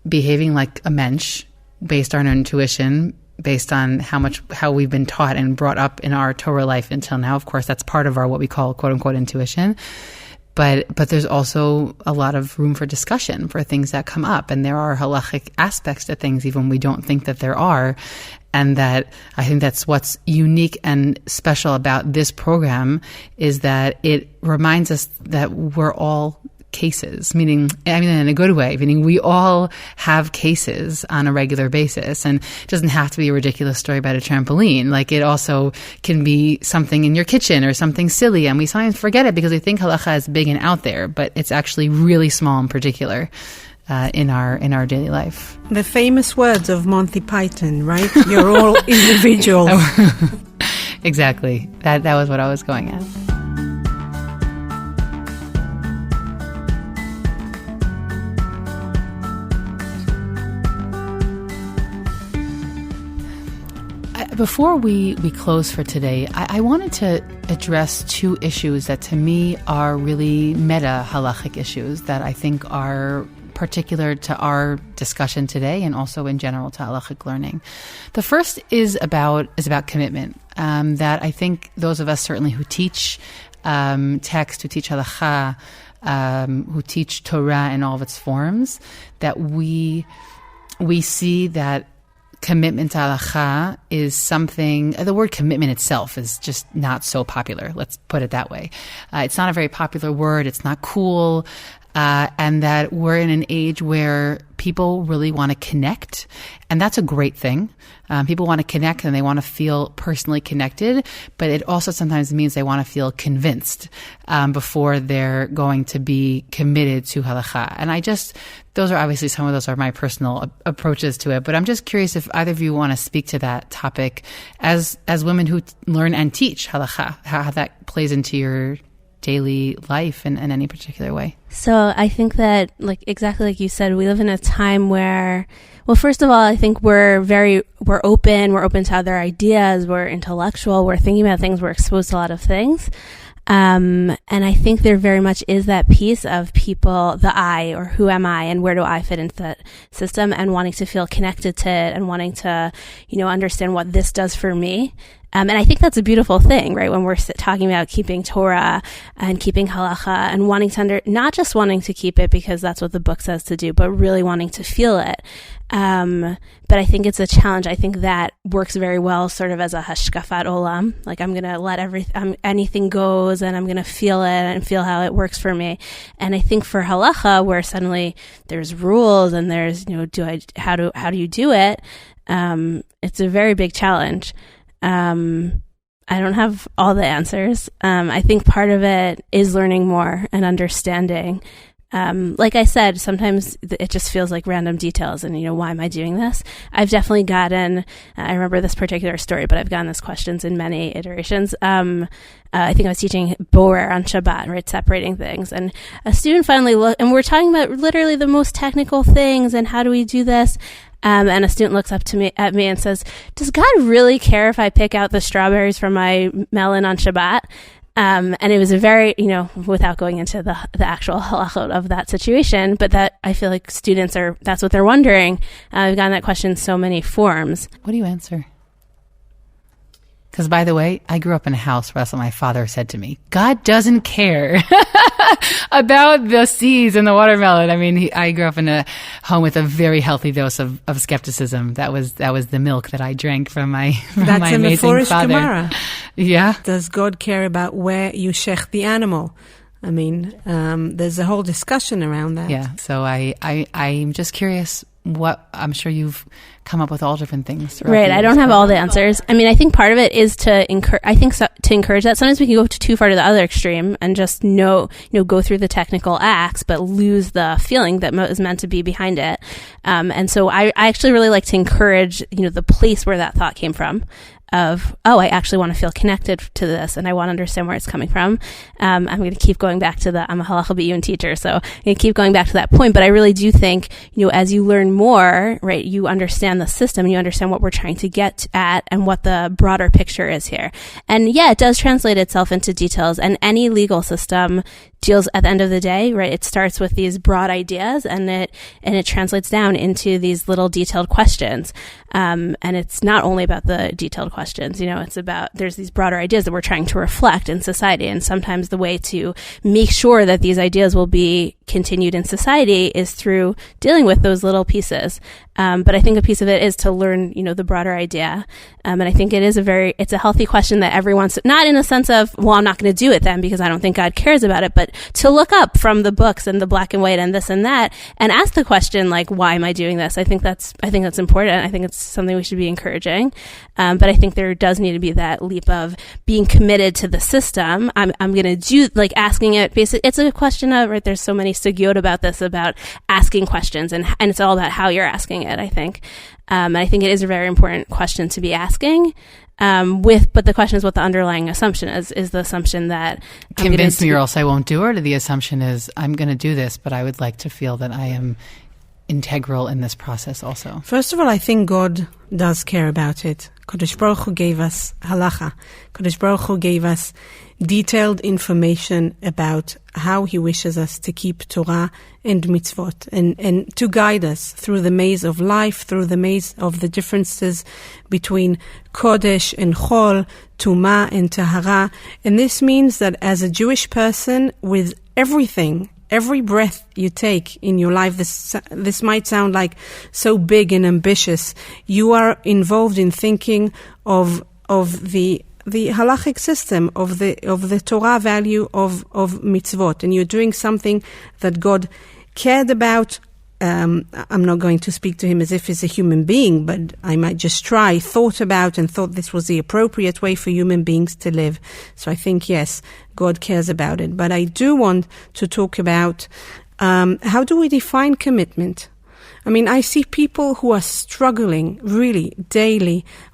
behaving like a mensch based on our intuition, based on how we've been taught and brought up in our Torah life until now. Of course, that's part of our what we call quote unquote intuition. But there's also a lot of room for discussion for things that come up. And there are halachic aspects to things even we don't think that there are. And that I think that's what's unique and special about this program, is that it reminds us that we're all cases, meaning, I mean, in a good way, meaning we all have cases on a regular basis. And it doesn't have to be a ridiculous story about a trampoline. Like, it also can be something in your kitchen or something silly. And we sometimes forget it because we think halakha is big and out there, but it's actually really small and particular in our daily life. The famous words of Monty Python, right? You're all individuals. Exactly. That was what I was going at. Before we close for today, I wanted to address two issues that to me are really meta halachic issues that I think are particular to our discussion today and also in general to halachic learning. The first is about commitment. That I think those of us certainly who teach text, who teach halakha, who teach Torah in all of its forms, that we see that commitment to halakha is something, the word commitment itself is just not so popular. Let's put it that way. It's not a very popular word. It's not cool. And that we're in an age where people really want to connect. And that's a great thing. People want to connect and they want to feel personally connected, but it also sometimes means they want to feel convinced before they're going to be committed to halakha. And those are my personal approaches to it. But I'm just curious if either of you want to speak to that topic as women who learn and teach halakha, how that plays into your daily life in any particular way. So I think that, like, exactly like you said, we live in a time where, well, first of all, I think we're open to other ideas, we're intellectual, we're thinking about things, we're exposed to a lot of things. And I think there very much is that piece of people, the I, or who am I, and where do I fit into that system, and wanting to feel connected to it, and wanting to, understand what this does for me. And I think that's a beautiful thing, right? When we're talking about keeping Torah and keeping halakha and wanting to not just wanting to keep it because that's what the book says to do, but really wanting to feel it. But I think it's a challenge. I think that works very well sort of as a hashkafat olam. Like, I'm going to let anything goes, and I'm going to feel it and feel how it works for me. And I think for halakha, where suddenly there's rules and there's, how do you do it? It's a very big challenge. I don't have all the answers. I think part of it is learning more and understanding. Like I said, sometimes it just feels like random details and, why am I doing this? I've definitely gotten, I remember this particular story, but I've gotten these questions in many iterations. I think I was teaching Borer on Shabbat, right? Separating things. And a student finally looked, and we're talking about literally the most technical things and how do we do this? And a student looks up at me and says, does God really care if I pick out the strawberries from my melon on Shabbat? And it was a very, without going into the actual halachot of that situation, but that I feel like students that's what they're wondering. I've gotten that question in so many forms. What do you answer? Because, by the way, I grew up in a house where that's what my father said to me. God doesn't care about the seeds in the watermelon. I mean, I grew up in a home with a very healthy dose of skepticism. That was the milk that I drank from my amazing father. Gemara. Yeah. Does God care about where you shech the animal? I mean, there's a whole discussion around that. Yeah. So I'm just curious what, I'm sure you've come up with all different things. Right. I don't have all the answers. I mean, I think part of it is to encourage that. Sometimes we can go too far to the other extreme and just go through the technical acts, but lose the feeling that is meant to be behind it. And so I actually really like to encourage, the place where that thought came from. Of, I actually want to feel connected to this and I want to understand where it's coming from. I'm going to keep going back to I'm a Halakha B'iyun teacher, so I'm going to keep going back to that point. But I really do think, as you learn more, right, you understand the system and you understand what we're trying to get at and what the broader picture is here. And yeah, it does translate itself into details, and any legal system deals, at the end of the day, right, it starts with these broad ideas and it translates down into these little detailed questions. And it's not only about the detailed questions, it's about, there's these broader ideas that we're trying to reflect in society. And sometimes the way to make sure that these ideas will be continued in society is through dealing with those little pieces. But I think a piece of it is to learn, the broader idea. And I think it's a healthy question that everyone's, not in a sense of, well, I'm not going to do it then because I don't think God cares about it, but to look up from the books and the black and white and this and that and ask the question, like, why am I doing this? I think that's important. I think it's something we should be encouraging. But I think there does need to be that leap of being committed to the system. I'm going to do, like, asking it. Basically, it's a question of, right, there's so many sugyot about this, about asking questions, and it's all about how you're asking it, I think. And I think it is a very important question to be asking. But the question is what the underlying assumption is the assumption that convince me or else I won't do it, or the assumption is I'm going to do this, but I would like to feel that I am integral in this process also. First of all, I think God does care about it. Kodesh Baruch Hu gave us Halakha. Kodesh Baruch Hu gave us detailed information about how he wishes us to keep Torah and mitzvot, and to guide us through the maze of life, through the maze of the differences between Kodesh and Chol, Tumah and Tahara. And this means that as a Jewish person, with everything, every breath you take in your life, this might sound like so big and ambitious. You are involved in thinking of the halachic system, of the Torah value of mitzvot, and you're doing something that God cared about. I'm not going to speak to him as if he's a human being, but I might just thought about and thought this was the appropriate way for human beings to live. So I think, yes, God cares about it. But I do want to talk about how do we define commitment? I mean, I see people who are struggling really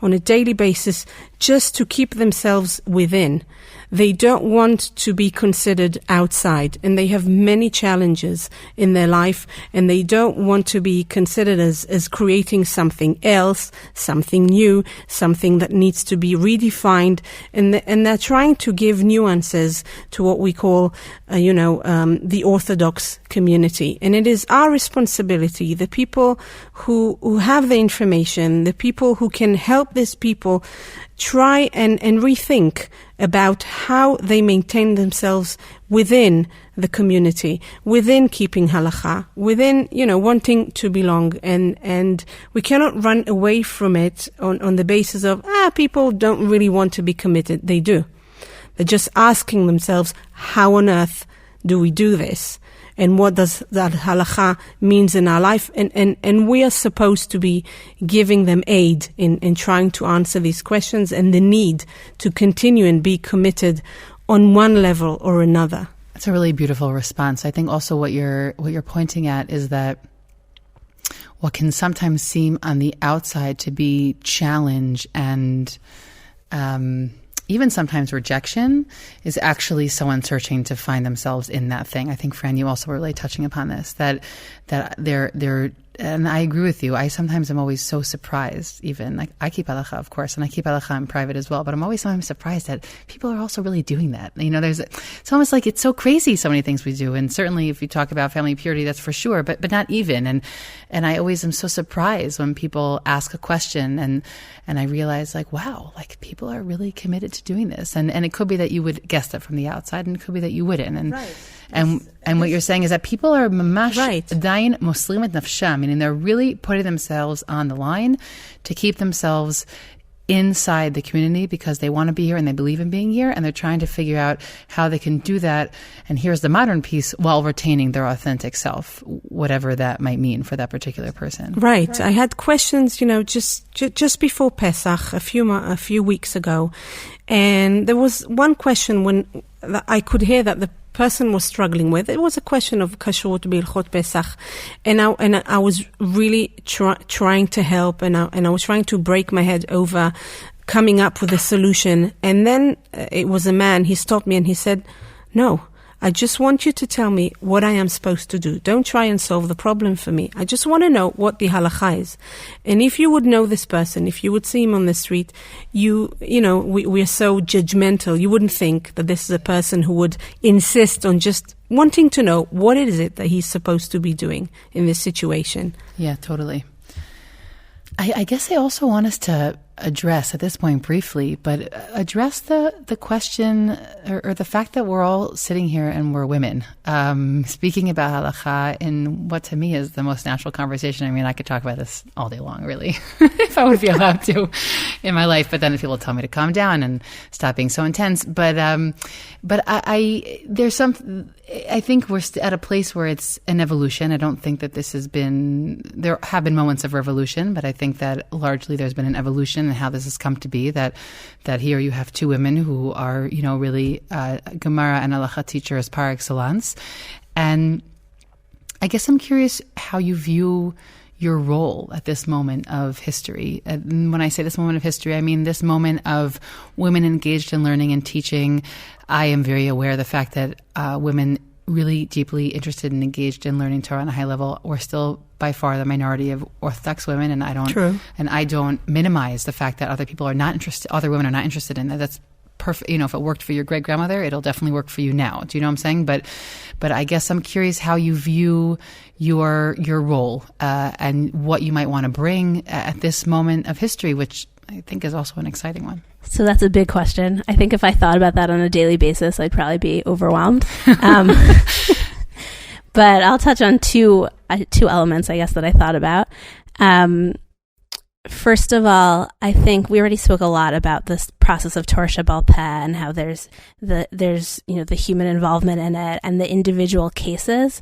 on a daily basis, just to keep themselves within. They don't want to be considered outside, and they have many challenges in their life, and they don't want to be considered as creating something else, something new, something that needs to be redefined, and they're trying to give nuances to what we call, the Orthodox community. And it is our responsibility, the people who have the information, the people who can help these people try and rethink about how they maintain themselves within the community, within keeping halakha, within, wanting to belong. And we cannot run away from it on the basis of, people don't really want to be committed. They do. They're just asking themselves, how on earth do we do this? And what does that halakha means in our life? And we are supposed to be giving them aid in trying to answer these questions, and the need to continue and be committed on one level or another. That's a really beautiful response. I think also what you're pointing at is that what can sometimes seem on the outside to be challenge and even sometimes rejection is actually someone searching to find themselves in that thing. I think, Fran, you also were really touching upon this, that they're and I agree with you. I sometimes am always so surprised, even like I keep halakha, of course, and I keep halakha in private as well, but I'm always sometimes surprised that people are also really doing that. It's almost like it's so crazy, so many things we do. And certainly if you talk about family purity, that's for sure, but not even. And I always am so surprised when people ask a question and I realize, like, wow, like people are really committed to doing this. And it could be that you would guess that from the outside, and it could be that you wouldn't. And right. And what you're saying is that people are mamash dain moslim et nafsham, meaning they're really putting themselves on the line to keep themselves inside the community because they want to be here and they believe in being here, and they're trying to figure out how they can do that. And here's the modern piece, while retaining their authentic self, whatever that might mean for that particular person. Right. I had questions, just before Pesach, a few weeks ago, and there was one question when I could hear that the person was struggling with. It was a question of kashrut b'ilchot Pesach, and I was really trying to help, and I was trying to break my head over coming up with a solution. And then it was a man. He stopped me and he said, "No, I just want you to tell me what I am supposed to do. Don't try and solve the problem for me. I just want to know what the halakha is. And if you would know this person, if you would see him on the street, we are so judgmental. You wouldn't think that this is a person who would insist on just wanting to know what is it that he's supposed to be doing in this situation." Yeah, totally. I guess I also want us to address at this point briefly, but address the question or the fact that we're all sitting here and we're women, speaking about halakha in what to me is the most natural conversation. I mean, I could talk about this all day long, really, if I would be allowed to in my life. But then people tell me to calm down and stop being so intense. But I think we're at a place where it's an evolution. I don't think that there have been moments of revolution, but I think that largely there's been an evolution in how this has come to be, that here you have two women who are, really Gemara and Halakha teachers par excellence. And I guess I'm curious how you view your role at this moment of history. And when I say this moment of history, I mean this moment of women engaged in learning and teaching. I am very aware of the fact that women really deeply interested and engaged in learning Torah on a high level we're still by far the minority of Orthodox women, and I don't minimize the fact that other women are not interested in that. That's perfect. If it worked for your great grandmother, it'll definitely work for you now. Do you know what I'm saying? But I guess I'm curious how you view your role and what you might want to bring at this moment of history, which I think is also an exciting one. So that's a big question. I think if I thought about that on a daily basis, I'd probably be overwhelmed. But I'll touch on two elements, I guess, that I thought about. First of all, I think we already spoke a lot about this process of Torah Sheba'al Peh and how there's the human involvement in it and the individual cases.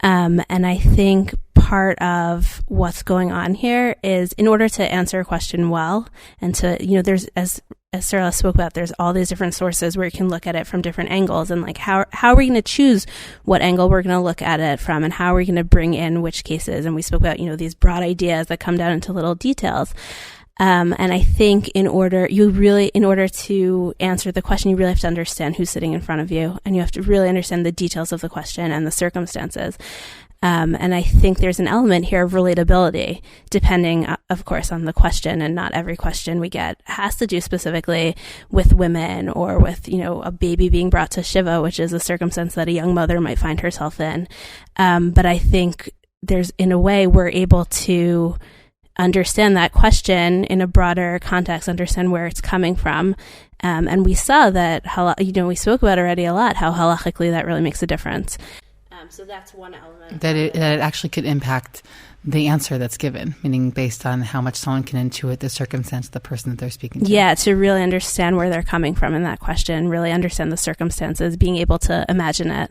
And I think part of what's going on here is, in order to answer a question well, and to, there's, as Sarah spoke about, there's all these different sources where you can look at it from different angles, and how are we going to choose what angle we're going to look at it from, and how are we going to bring in which cases? And we spoke about, these broad ideas that come down into little details. And I think in order to answer the question, you really have to understand who's sitting in front of you, and you have to really understand the details of the question and the circumstances. And I think there's an element here of relatability, depending, of course, on the question, and not every question we get has to do specifically with women or with, a baby being brought to Shiva, which is a circumstance that a young mother might find herself in. But I think in a way, we're able to understand that question in a broader context, understand where it's coming from. And we saw that, we spoke about already a lot, how halachically that really makes a difference. So that's one element. That it actually could impact the answer that's given, meaning based on how much someone can intuit the circumstance of the person that they're speaking to. Yeah, to really understand where they're coming from in that question, really understand the circumstances, being able to imagine it.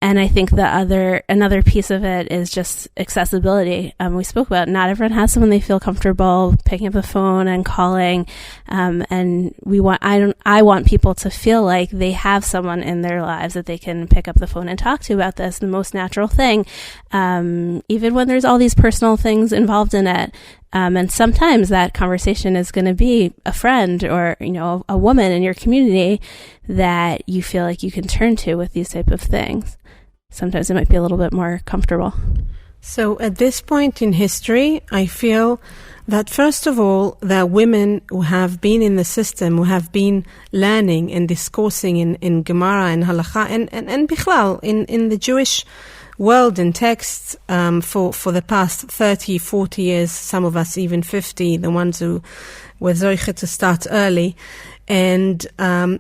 And I think another piece of it is just accessibility. We spoke about not everyone has someone they feel comfortable picking up the phone and calling. And I want people to feel like they have someone in their lives that they can pick up the phone and talk to about this, the most natural thing. Even when there's all these personal things involved in it. And sometimes that conversation is going to be a friend or, a woman in your community that you feel like you can turn to with these type of things. Sometimes it might be a little bit more comfortable. So at this point in history, I feel that first of all, there are women who have been in the system, who have been learning and discoursing in Gemara and Halakha and Bichlal in the Jewish world and texts for the past 30, 40 years, some of us even 50, the ones who were zoiche to start early. And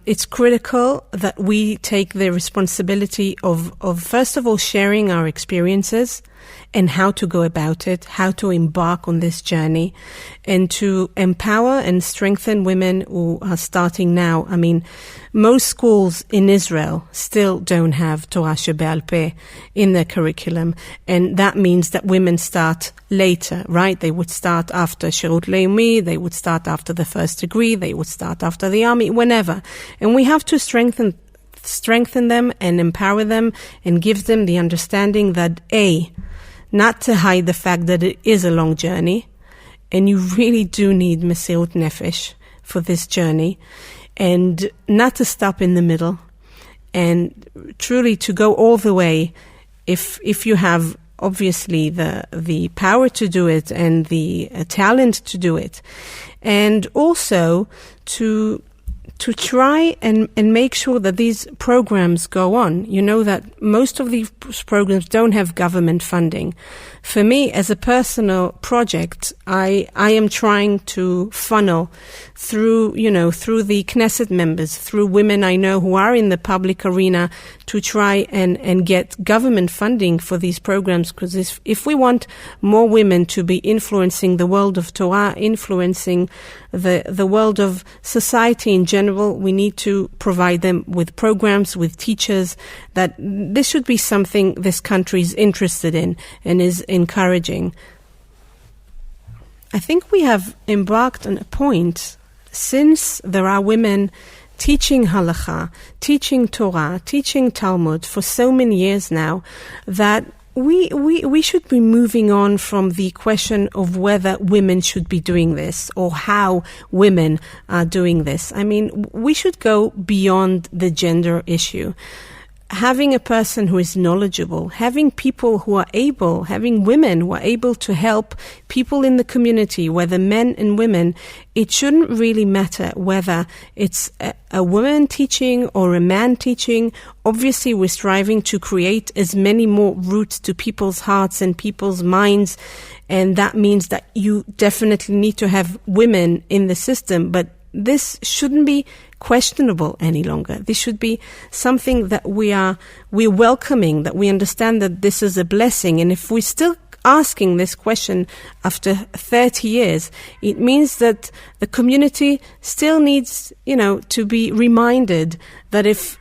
it's critical that we take the responsibility of first of all sharing our experiences and how to go about it, how to embark on this journey, and to empower and strengthen women who are starting now. I mean, most schools in Israel still don't have Torah Shebe'al Peh in their curriculum, and that means that women start later, right? They would start after Shirut Leumi, they would start after the first degree, they would start after the army, whenever. And we have to strengthen them and empower them and give them the understanding that not to hide the fact that it is a long journey, and you really do need Mesirut Nefesh for this journey, and not to stop in the middle, and truly to go all the way if you have obviously the power to do it and the talent to do it, and also to try and make sure that these programs go on. You know that most of these programs don't have government funding. For me, as a personal project, I am trying to funnel through the Knesset members, through women I know who are in the public arena, to try and get government funding for these programs. Because if we want more women to be influencing the world of Torah, influencing the world of society in general, we need to provide them with programs, with teachers, that this should be something this country is interested in and is encouraging. I think we have embarked on a point, since there are women teaching Halakha, teaching Torah, teaching Talmud for so many years now, that we should be moving on from the question of whether women should be doing this or how women are doing this. I mean, we should go beyond the gender issue. Having a person who is knowledgeable, having people who are able, having women who are able to help people in the community, whether men and women, it shouldn't really matter whether it's a woman teaching or a man teaching. Obviously, we're striving to create as many more roots to people's hearts and people's minds, and that means that you definitely need to have women in the system, but this shouldn't be questionable any longer. This should be something that we're welcoming, that we understand that this is a blessing. And if we're still asking this question after 30 years, it means that the community still needs, to be reminded that if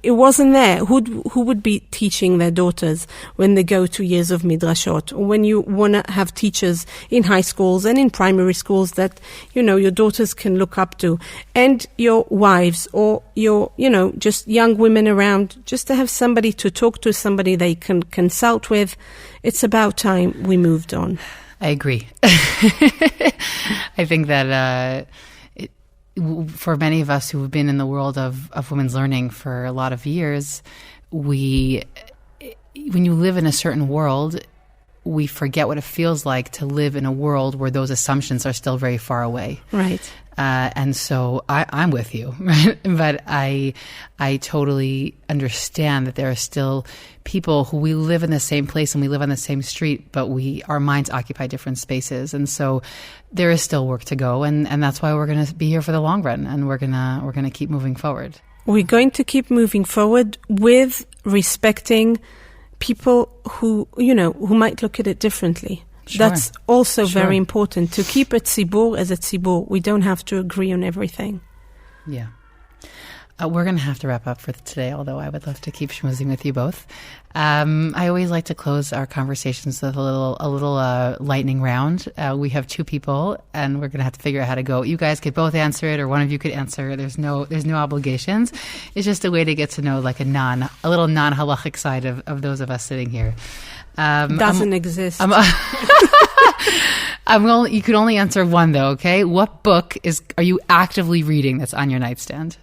it wasn't there, who would be teaching their daughters when they go to years of midrashot, or when you want to have teachers in high schools and in primary schools that, your daughters can look up to, and your wives, or your, just young women around, just to have somebody to talk to, somebody they can consult with. It's about time we moved on. I agree. I think that, for many of us who have been in the world of women's learning for a lot of years, when you live in a certain world, we forget what it feels like to live in a world where those assumptions are still very far away. Right. And so I'm with you, right? But I totally understand that there are still people who we live in the same place and we live on the same street, but our minds occupy different spaces. And so there is still work to go. And that's why we're going to be here for the long run. And we're going to keep moving forward. We're going to keep moving forward with respecting people who might look at it differently. Sure. That's also very important, to keep a tzibur as a tzibur. We don't have to agree on everything. Yeah. We're going to have to wrap up for today, although I would love to keep schmoozing with you both. I always like to close our conversations with a little lightning round. We have two people, and we're going to have to figure out how to go. You guys could both answer it, or one of you could answer. There's no obligations. It's just a way to get to know like a little non-halachic side of those of us sitting here. Doesn't exist. You could only answer one though, okay? What book are you actively reading that's on your nightstand?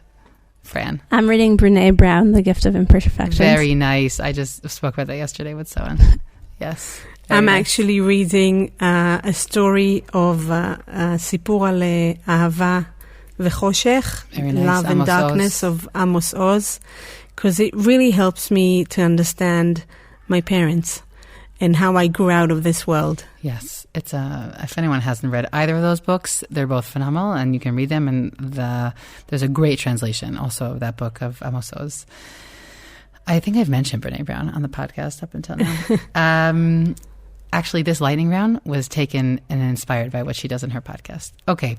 Fran? I'm reading Brené Brown, The Gift of Imperfections. Very nice. I just spoke about that yesterday with someone. Yes. I'm actually reading a story of Sipur Ale Ahava V'Choshech, Love and Darkness of Amos Oz, because it really helps me to understand my parents and how I grew out of this world. Yes, it's if anyone hasn't read either of those books, they're both phenomenal, and you can read them. And there's a great translation also of that book of Amos Oz. I think I've mentioned Brene Brown on the podcast up until now. Actually, this lightning round was taken and inspired by what she does in her podcast. Okay.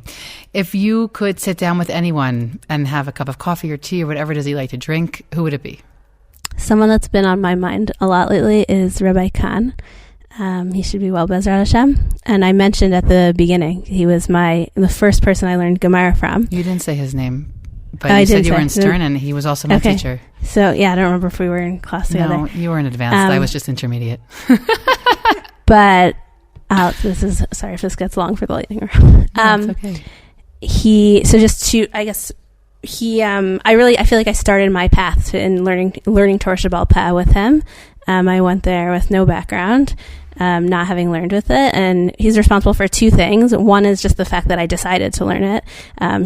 If you could sit down with anyone and have a cup of coffee or tea or whatever it is you like to drink, who would it be? Someone that's been on my mind a lot lately is Rabbi Khan. He should be well, Bezrat Hashem. And I mentioned at the beginning, he was the first person I learned Gemara from. You didn't say his name, but you said you were in Stern, and he was also my teacher. So, yeah, I don't remember if we were in class together. No, you were in advanced. I was just intermediate. But sorry if this gets long for the lightning round. That's okay. I feel like I started my path in learning Torah Shabbal Peh with him. I went there with no background, not having learned with it, and he's responsible for two things. One is just the fact that I decided to learn it.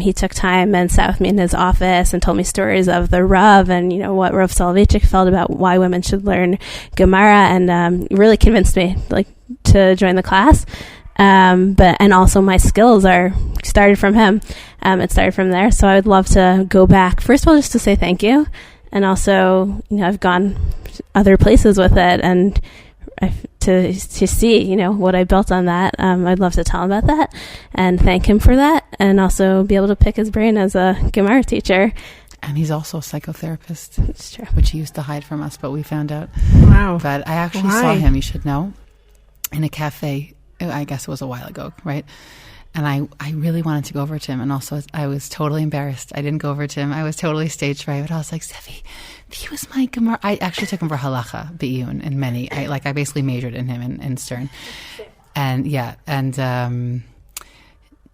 He took time and sat with me in his office and told me stories of the Rav and what Rav Soloveitchik felt about why women should learn Gemara, and really convinced me to join the class. And also my skills started from him. It started from there. So I would love to go back, first of all, just to say thank you. And also, I've gone other places with it, and to see, what I built on that. I'd love to tell him about that and thank him for that, and also be able to pick his brain as a Gemara teacher. And he's also a psychotherapist. That's true. Which he used to hide from us, but we found out. Wow. But I actually saw him, you should know, in a cafe. I guess it was a while ago, right? And I really wanted to go over to him. And also, I was totally embarrassed. I didn't go over to him. I was totally stage fright. But I was like, Zevi, he was my Gemara. I actually took him for Halakha, Be'iyun, and many. I basically majored in him in Stern. And yeah, and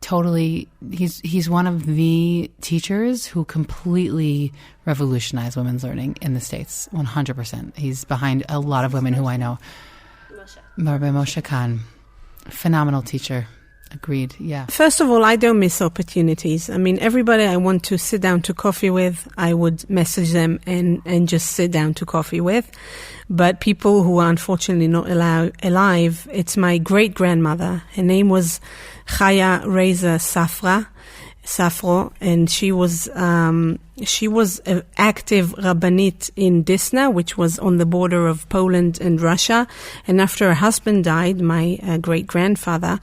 totally, he's one of the teachers who completely revolutionized women's learning in the States, 100%. He's behind a lot of women who I know. Rabbi Moshe Khan, phenomenal teacher. Agreed, yeah. First of all, I don't miss opportunities. I mean, everybody I want to sit down to coffee with, I would message them and just sit down to coffee with. But people who are unfortunately not alive, it's my great-grandmother. Her name was Chaya Reza Safro, and she was an active Rabbanit in Disna, which was on the border of Poland and Russia. And after her husband died, my great-grandfather,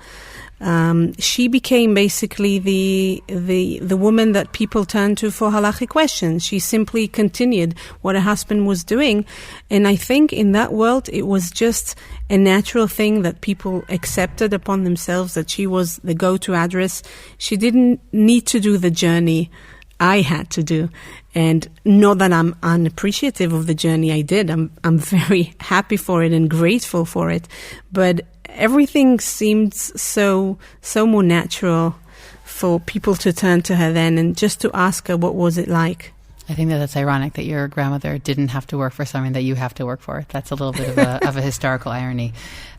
she became basically the woman that people turned to for halachic questions. She simply continued what her husband was doing. And I think in that world, it was just a natural thing that people accepted upon themselves, that she was the go-to address. She didn't need to do the journey I had to do. And not that I'm unappreciative of the journey I did. I'm very happy for it and grateful for it. But everything seemed so more natural for people to turn to her then and just to ask her what was it like. I think that's ironic that your grandmother didn't have to work for something that you have to work for. That's a little bit of a historical irony.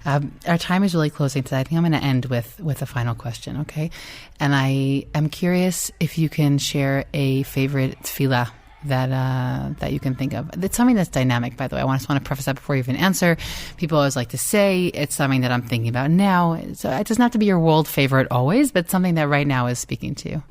Our time is really closing today. I think I'm going to end with a final question, okay? And I am curious if you can share a favorite tefillah that you can think of. It's something that's dynamic, by the way. I just want to preface that before you even answer. People always like to say it's something that I'm thinking about now. So it doesn't have to be your world favorite always, but something that right now is speaking to you.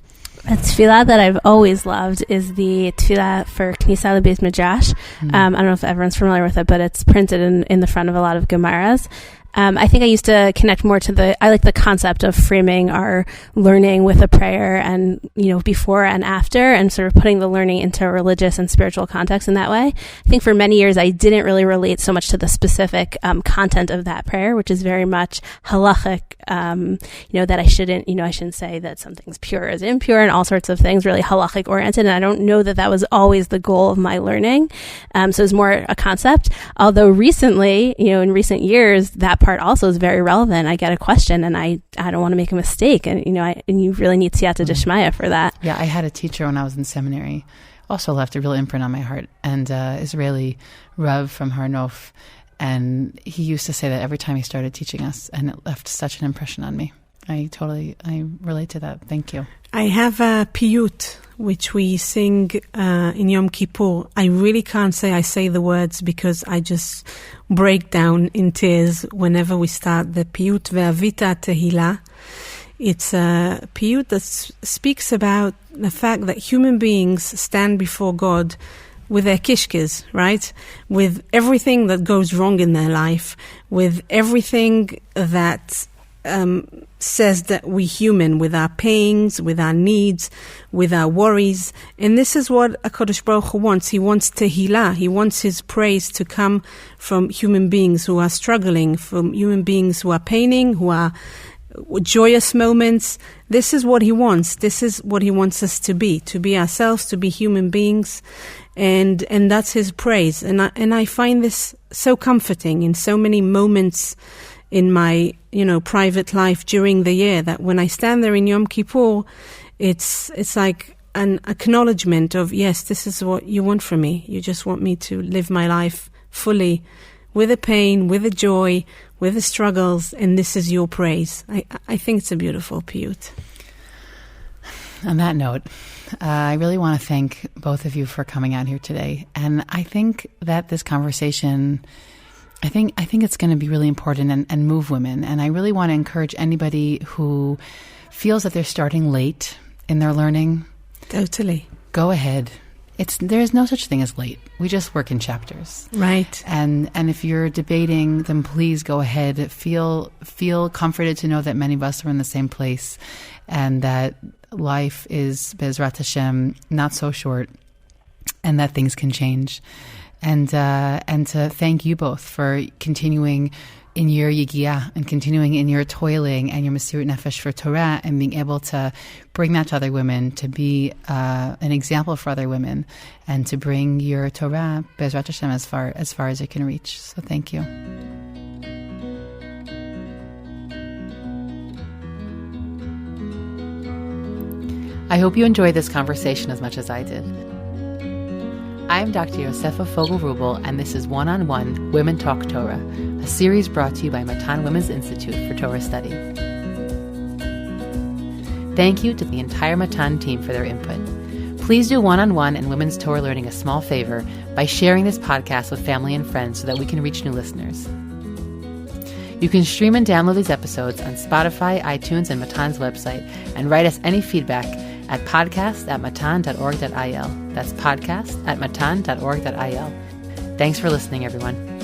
A tefillah that I've always loved is the tefillah for Knisa Lebeis Midrash. I don't know if everyone's familiar with it, but it's printed in the front of a lot of Gemaras. I think I used to connect more to I like the concept of framing our learning with a prayer and, before and after, and sort of putting the learning into a religious and spiritual context in that way. I think for many years I didn't really relate so much to the specific content of that prayer, which is very much halachic, that I shouldn't say that something's pure is impure and all sorts of things, really halachic oriented. And I don't know that was always the goal of my learning. So it's more a concept. Although recently, in recent years, that part also is very relevant. I get a question and I don't want to make a mistake. And, and you really need siyata d'shmaya for that. Yeah, I had a teacher when I was in seminary, also left a real imprint on my heart, and Israeli Rav from Har Nof. And he used to say that every time he started teaching us, and it left such an impression on me. I relate to that. Thank you. I have a piyut, which we sing in Yom Kippur. I really can't say I say the words because I just break down in tears whenever we start the piyut ve'avita tehila. It's a piyut that speaks about the fact that human beings stand before God with their kishkes, right? With everything that goes wrong in their life, with everything that says that we're human, with our pains, with our needs, with our worries. And this is what HaKadosh Baruch Hu wants. He wants tehillah. He wants his praise to come from human beings who are struggling, from human beings who are paining, who are joyous moments. This is what he wants. This is what he wants us to be ourselves, to be human beings. And that's his praise. And I find this so comforting in so many moments in my, private life during the year, that when I stand there in Yom Kippur, it's like an acknowledgement of, yes, this is what you want from me. You just want me to live my life fully, with the pain, with the joy, with the struggles, and this is your praise. I think it's a beautiful piyut. On that note, I really want to thank both of you for coming out here today. And I think that this conversation, I think it's going to be really important and move women. And I really want to encourage anybody who feels that they're starting late in their learning. Totally. Go ahead. There is no such thing as late. We just work in chapters. Right. And if you're debating, then please go ahead. Feel comforted to know that many of us are in the same place, and that life is, Be'ezrat Hashem, not so short, and that things can change. And to thank you both for continuing in your yigiyah and continuing in your toiling and your Mesirut Nefesh for Torah, and being able to bring that to other women, to be an example for other women, and to bring your Torah, Be'ezrat Hashem, as far as it can reach. So thank you. I hope you enjoyed this conversation as much as I did. I'm Dr. Yosefa Fogel-Rubel, and this is One-on-One Women Talk Torah, a series brought to you by Matan Women's Institute for Torah Study. Thank you to the entire Matan team for their input. Please do One-on-One and Women's Torah Learning a small favor by sharing this podcast with family and friends so that we can reach new listeners. You can stream and download these episodes on Spotify, iTunes, and Matan's website, and write us any feedback at podcast@matan.org.il. That's podcast@matan.org.il. Thanks for listening, everyone.